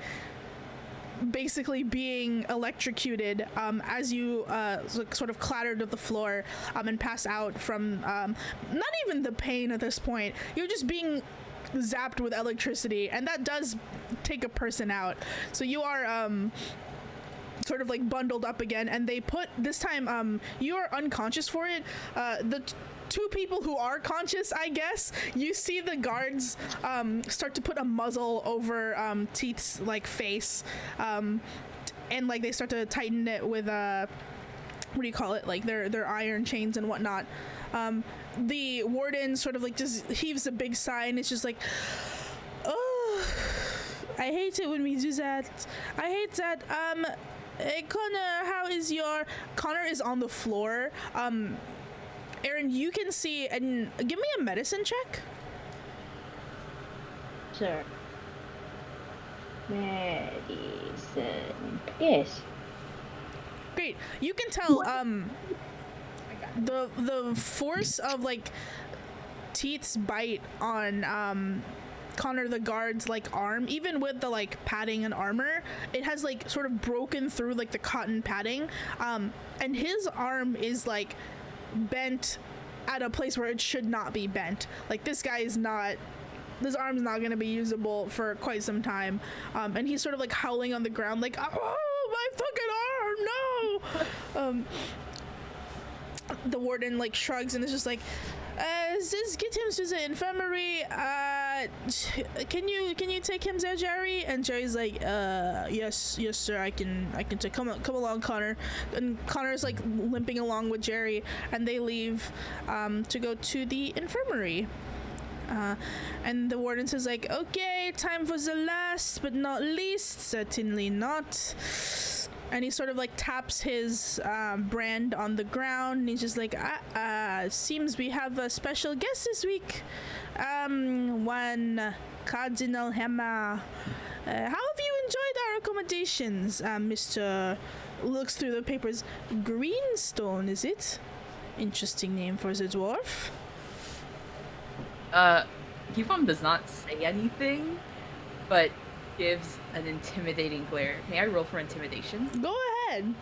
basically being electrocuted as you sort of clatter to the floor and pass out from not even the pain at this point. You're just being zapped with electricity, and that does take a person out. So you are sort of like bundled up again, and they put this time you are unconscious for it. The two people who are conscious, I guess, you see the guards start to put a muzzle over Teeth's like face, and like they start to tighten it with what do you call it, like their iron chains and whatnot. The warden sort of like just heaves a big sigh and it's just like, oh, I hate it when we do that. I hate that. Hey, Connor, how is your... Connor is on the floor. Eren, you can see, and give me a medicine check. Sure. Medicine. Yes. Great. You can tell the force of like Teeth's bite on Connor the guard's like arm, even with the like padding and armor, it has like sort of broken through like the cotton padding, and his arm is like bent at a place where it should not be bent. Like this arm's not gonna be usable for quite some time, and he's sort of like howling on the ground like, oh, my fucking arm, no. The warden like shrugs and is just like, just get him to the infirmary. Can you take him there, Jerry? And Jerry's like, yes sir, I can take, come along, Connor. And Connor's like limping along with Jerry, and they leave to go to the infirmary. And the warden says like, okay, time for the last but not least, certainly not. And he sort of like taps his brand on the ground, and he's just like, seems we have a special guest this week. One Cardinal Hammer. How have you enjoyed our accommodations, Mr. Looks through the papers. Greenstone, is it? Interesting name for the dwarf. Kivom does not say anything, but gives an intimidating glare. May I roll for intimidation? Go ahead.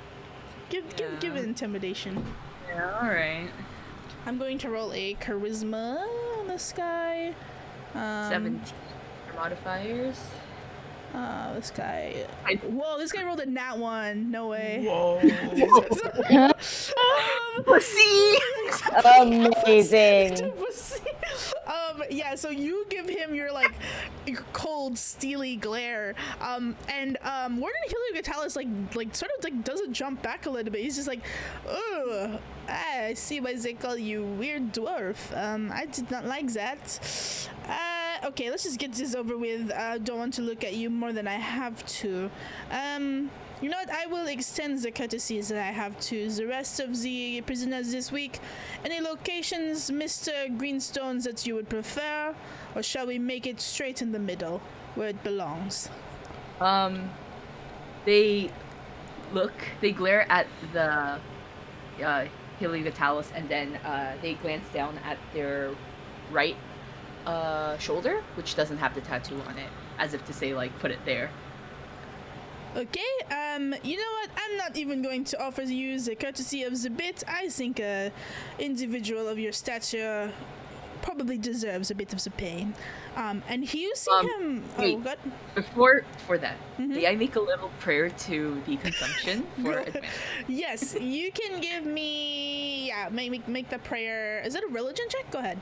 Give it intimidation. Yeah, alright. I'm going to roll a charisma on this guy. 17 for modifiers. This guy. I- Whoa, this guy rolled a nat 1. No way. Whoa. Pussy! Amazing. Yeah, so you give him your like cold, steely glare. And Warden Heliogatalus like sort of like doesn't jump back a little bit. He's just like, oh, I see why they call you weird dwarf. I did not like that. Okay, let's just get this over with. Don't want to look at you more than I have to. You know what? I will extend the courtesies that I have to the rest of the prisoners this week. Any locations, Mr. Greenstones, that you would prefer? Or shall we make it straight in the middle, where it belongs? They glare at the Heliogatalus, and then they glance down at their right shoulder, which doesn't have the tattoo on it, as if to say, like, put it there. Okay, you know what? I'm not even going to offer you the courtesy of the bit. I think a individual of your stature probably deserves a bit of the pain. And you see him... wait. Oh, God. Before that, may I make a little prayer to the consumption for advantage? Yes, you can give me... Yeah, make the prayer... Is it a religion check? Go ahead.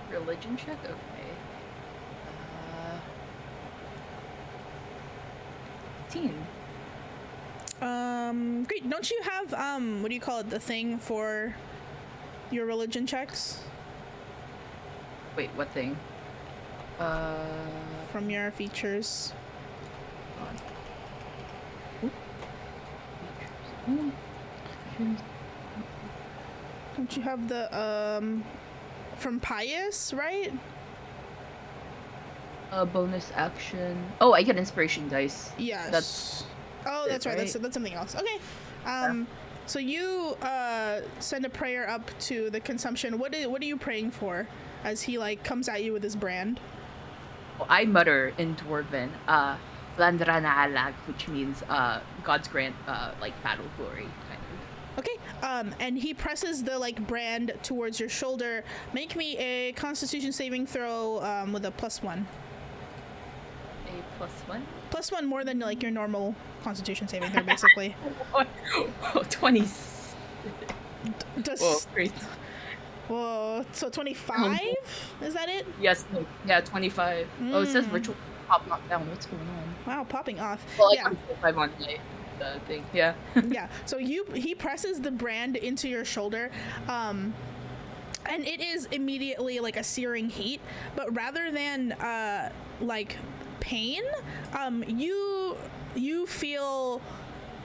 Religion check? Okay. 15. Great. Don't you have, what do you call it, the thing for your religion checks? Wait, what thing? From your features. Don't you have the, from pious, right? Bonus action. Oh, I get inspiration dice. Yes. That's that's right. right? That's something else. Okay. So you send a prayer up to the consumption. What are you praying for as he like comes at you with his brand? Well, I mutter in Dwarven, Landrana Alag, which means God's grant like battle glory kind of. Okay. And he presses the like brand towards your shoulder. Make me a Constitution saving throw with a +1. A +1? +1 more than like your normal Constitution saving throw, basically. 20. Does, Whoa, great. Whoa, so 25? Is that it? Yes, no, yeah, 25. Oh, it says ritual pop not down. What's going on? Wow, popping off. Well, yeah. I'm 25 on the thing. Yeah. Yeah. So he presses the brand into your shoulder, and it is immediately like a searing heat. But rather than like pain, you feel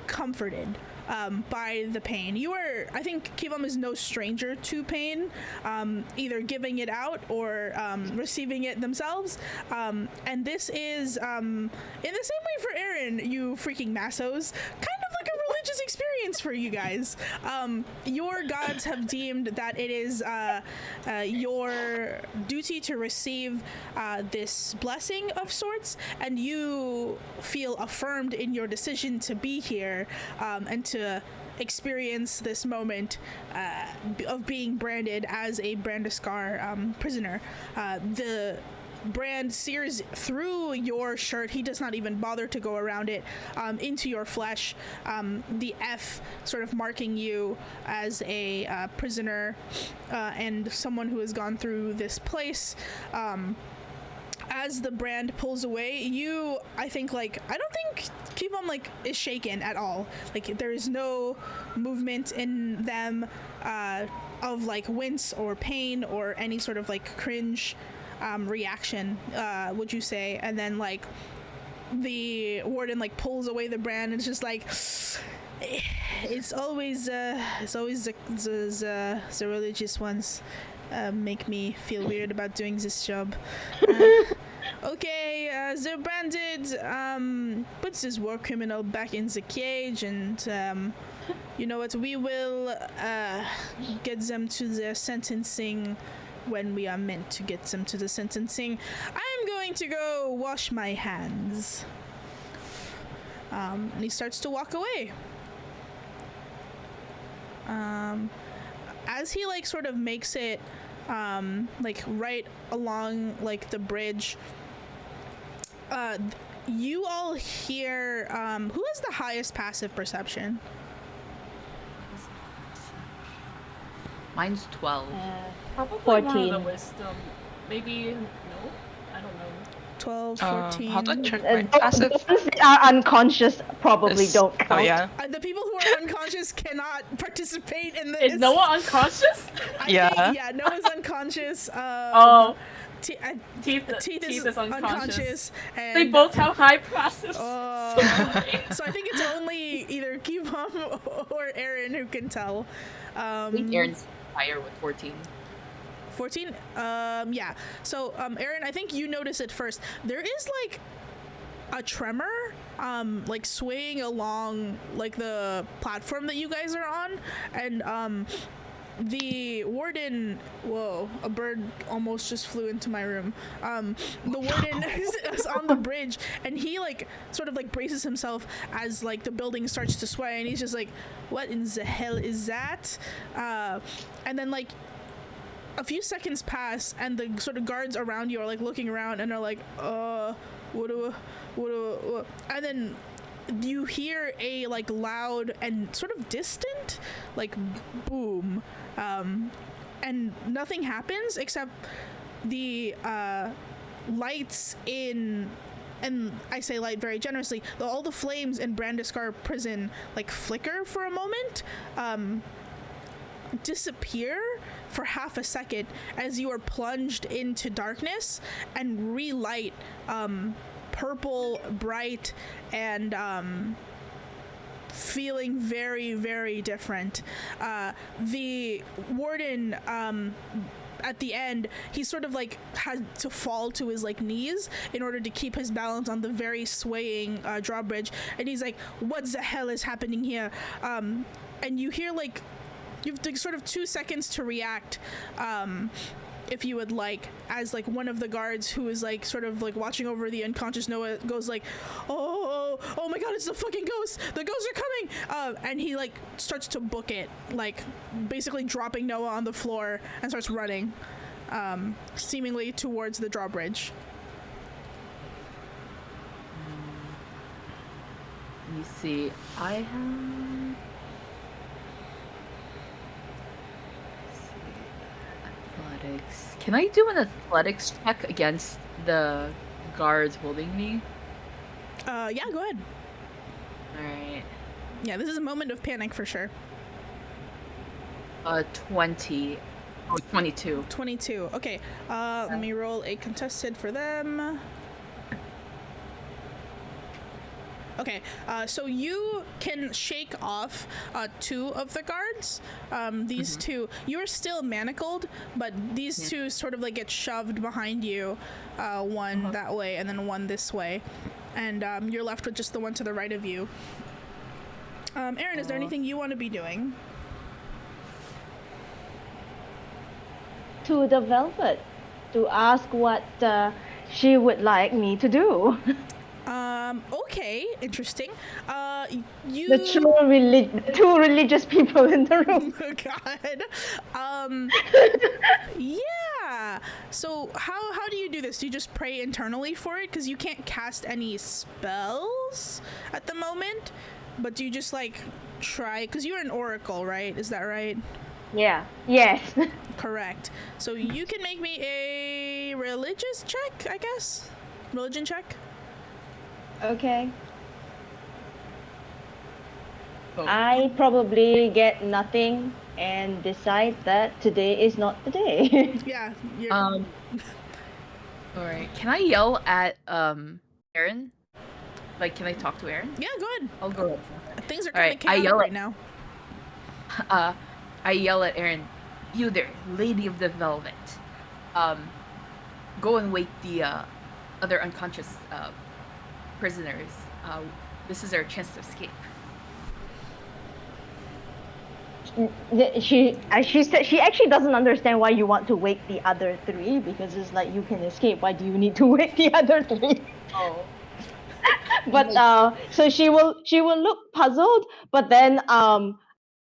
comforted by the pain. I think Kivom is no stranger to pain, either giving it out or receiving it themselves. And this is, in the same way for Eren, you freaking massos, kind of like a religious experience for you guys. Your gods have deemed that it is your duty to receive this blessing of sorts, and you feel affirmed in your decision to be here and to experience this moment of being branded as a Brandiskar prisoner. The brand sears through your shirt. He does not even bother to go around it, into your flesh. The F sort of marking you as a prisoner and someone who has gone through this place. As the brand pulls away, I don't think Kivom like is shaken at all. Like there is no movement in them of like wince or pain or any sort of like cringe reaction, would you say? And then like the warden like pulls away the brand and it's just like it's always the religious ones make me feel weird about doing this job. Okay, they're branded. Puts this war criminal back in the cage, and you know what? We will get them to their sentencing when we are meant to get them to the sentencing. I'm going to go wash my hands. And he starts to walk away. As he like sort of makes it like right along like the bridge, you all hear who has the highest passive perception? Mine's 12. Probably 14. one of the wisdom. Maybe no. I don't know. 12, 14. How do I check my passive? The ones that are unconscious probably don't count. Oh yeah. The people who are unconscious cannot participate in this. Is Noah unconscious? I Yeah. think, yeah, Noah's unconscious. Oh, Teeth Teeth is unconscious. And, They both have high passive. So I think it's only either Kivom or Eren who can tell. I think Aaron's higher with 14. 14? Yeah. So, Eren, I think you notice it first. There is, like, a tremor, like, swaying along, like, the platform that you guys are on. And, the warden... Whoa, a bird almost just flew into my room. The warden is on the bridge, and he, like, sort of, like, braces himself as, like, the building starts to sway, and he's just like, what in the hell is that? And then, like, a few seconds pass, and the sort of guards around you are like looking around and are like, what? And then you hear a like loud and sort of distant like boom, and nothing happens except the lights in, and I say light very generously, all the flames in Brandiskar prison like flicker for a moment, disappear for half a second as you are plunged into darkness and relight purple, bright, and feeling very, very different. The warden at the end, he sort of like had to fall to his like knees in order to keep his balance on the very swaying drawbridge, and he's like, what the hell is happening here? And you hear like, you have sort of 2 seconds to react, if you would like, as like one of the guards who is like sort of like watching over the unconscious Noah goes like, oh my god, it's the fucking ghost, the ghosts are coming, and he like starts to book it, like basically dropping Noah on the floor and starts running, seemingly towards the drawbridge. Let me see. I have... Athletics. Can I do an athletics check against the guards holding me? Yeah, go ahead. Alright. Yeah, this is a moment of panic for sure. 20. Oh, 22. 22. Okay, let me roll a contested for them. Okay, so you can shake off 2 of the guards. These 2, you're still manacled, but these 2 sort of like get shoved behind you, one that way and then one this way, and you're left with just the one to the right of you. Eren, is there anything you want to be doing? To the Velvet to ask what she would like me to do. Okay, interesting. You... The two religious people in the room. Oh god. Yeah. So how do you do this? Do you just pray internally for it? Because you can't cast any spells at the moment. But do you just like try? Because you're an oracle, right? Is that right? Yeah. Yes. Correct. So you can make me a religious check, I guess. Religion check. Okay. Oh. I probably get nothing and decide that today is not the day. Yeah. You're... Alright. Can I yell at Eren? Like, can I talk to Eren? Yeah, go ahead. I'll go. Things are kind of Alright, chaotic right now. I yell at Eren, you there, Lady of the Velvet. Go and wake the other unconscious prisoners. This is our chance to escape. She said she actually doesn't understand why you want to wake the other 3, because it's like you can escape. Why do you need to wake the other 3? Oh. But so she will look puzzled, but then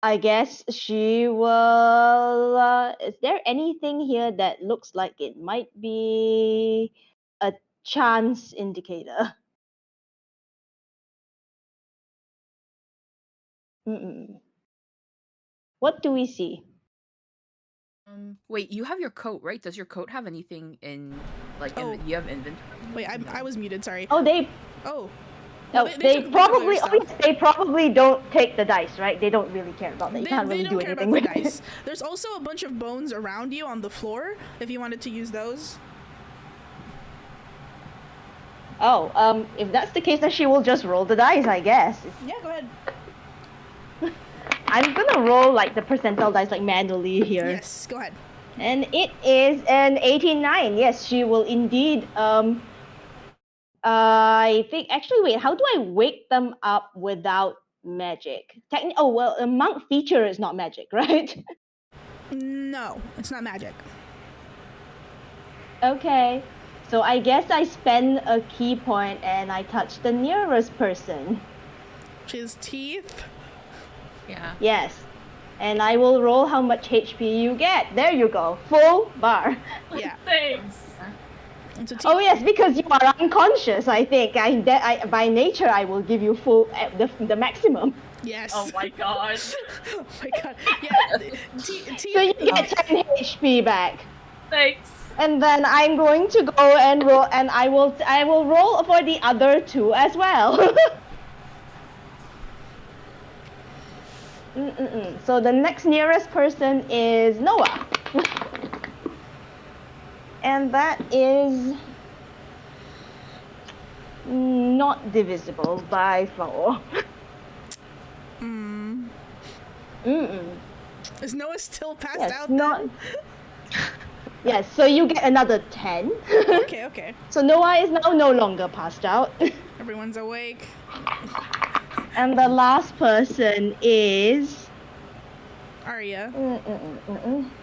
I guess she will. Is there anything here that looks like it might be a chance indicator? Mm-mm. What do we see? Wait, you have your coat, right? Does your coat have anything in, like, Oh. you have inventory? Wait, I was muted. Sorry. Oh, they. Oh. No, No, they took all your probably. Oh, stuff. yes, they probably don't take the dice, right? They don't really care about that. You can't really they do don't care anything about the with dice. it. There's also a bunch of bones around you on the floor. If you wanted to use those. Oh, if that's the case, then she will just roll the dice, I guess. Yeah, go ahead. I'm gonna roll like the percentile dice like manually here. Yes, go ahead. And it is an 89. Yes, she will indeed. I think actually, wait. How do I wake them up without magic? Oh well, a monk feature is not magic, right? No, it's not magic. Okay, so I guess I spend a key point and I touch the nearest person. Which is teeth. Yeah. Yes. And I will roll how much HP you get. There you go. Full bar. Yeah. Thanks. And so teeth. Oh yes, because you are unconscious, I think. I by nature I will give you full the maximum. Yes. Oh my god. Oh my god. Yeah. Teeth. So you get 10 HP back. Thanks. And then I'm going to go and roll, and I will roll for the other two as well. So the next nearest person is Noah. And that is not divisible by 4. Is Noah still passed Yes, out? not. Yes, so you get another 10. Okay. So Noah is now no longer passed out. Everyone's awake. And the last person is Arya.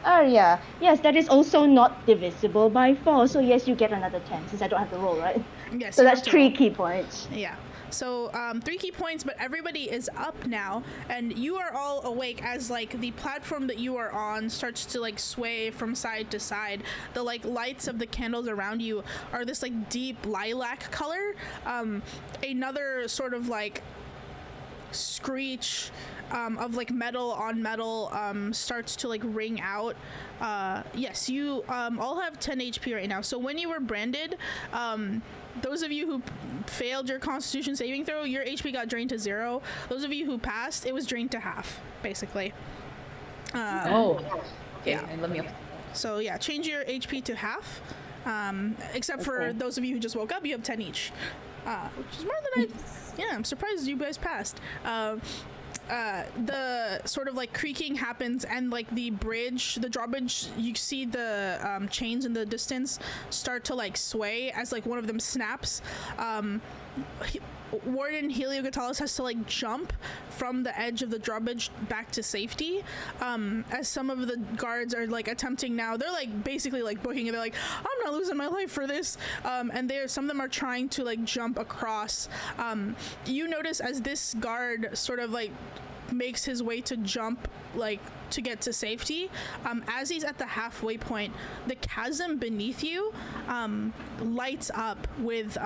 Arya. Yes, that is also not divisible by 4. So yes, you get another 10 since I don't have to roll, right? Yes. So you that's have to 3 roll. key points. Yeah. So 3 key points, but everybody is up now, and you are all awake as like the platform that you are on starts to like sway from side to side. The like lights of the candles around you are this like deep lilac color. Another sort of like screech of like metal on metal starts to like ring out. Yes, you all have 10 HP right now. So when you were branded, those of you who failed your Constitution saving throw, your HP got drained to 0. Those of you who passed, it was drained to half, basically. Okay, yeah. and let me. So yeah, change your HP to half. Except for those of you who just woke up, you have 10 each, which is more than yeah, I'm surprised you guys passed. The sort of like creaking happens, and like the drawbridge, you see the chains in the distance start to like sway as like one of them snaps. Warden Heliogatalis has to like jump from the edge of the drawbridge back to safety, as some of the guards are like attempting now. They're like basically like booking it. They're like, I'm not losing my life for this, and some of them are trying to like jump across. You notice as this guard sort of like makes his way to jump like to get to safety, as he's at the halfway point, the chasm beneath you lights up with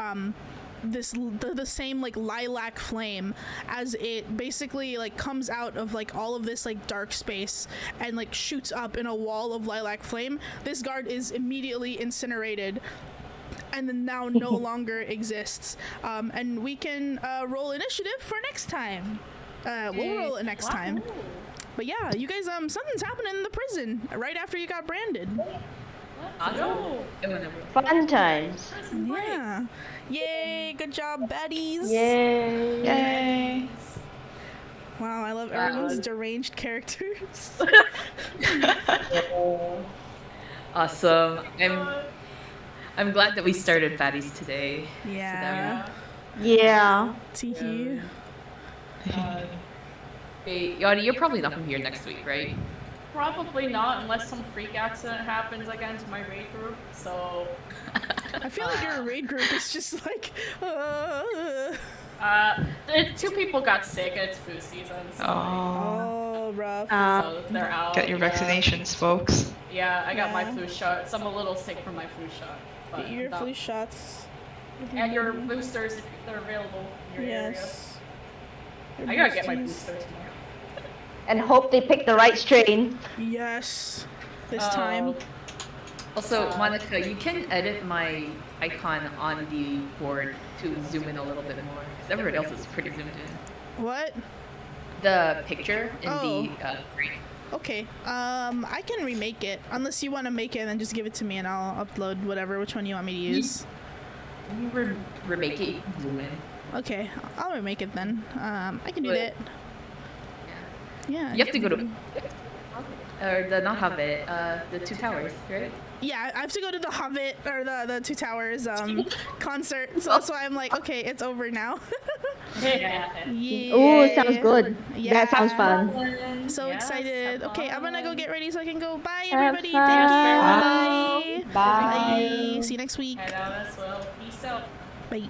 the same like lilac flame, as it basically like comes out of like all of this like dark space and like shoots up in a wall of lilac flame. This guard is immediately incinerated and then now no longer exists. And we can roll initiative for next time. We'll roll it next time. But yeah, you guys, something's happening in the prison right after you got branded. Fun times. Yeah. Yay, good job, baddies. Yay. Yay! Wow, I love everyone's deranged characters. Awesome. I'm glad that we started baddies today. Yeah. Yeah. Teehee. Hey, Yanni, you're probably not gonna be here next week, right? Probably not, unless some freak accident happens again to my raid group. So I feel like your raid group is just like, Two people got sick. It's flu season, so, Oh, rough. so they're out. get your yeah. vaccinations, folks. Yeah, I got my Yeah. flu shot. So I'm a little sick from my flu shot. But Get your that- flu shots. and your boosters if they're available in your Yes. Your area. I gotta get my boosties. boosters tomorrow. And hope they pick the right strain. Yes. This Oh, time. Also, Monica, you can edit my icon on the board to zoom in a little bit more, because everyone else is pretty zoomed in. What? The picture in Oh. the screen. Okay. I can remake it. Unless you want to make it, then just give it to me and I'll upload which one you want me to use. You remake it, you can zoom in. Okay. I'll remake it then. I can do But- that. Yeah. You have to go to... Or the, not Hobbit, the Two Towers, right? Yeah, I have to go to the Hobbit or the Two Towers concert. So that's why I'm like, okay, it's over now. Yeah. Yeah. Ooh, sounds good. Yeah. That sounds fun. So Yes, excited. have Okay, I'm gonna go fun. get ready so I can go. Bye, Have everybody. fun. Thank you. Bye. Bye. Bye. See you next week. And as well. Peace out. Bye.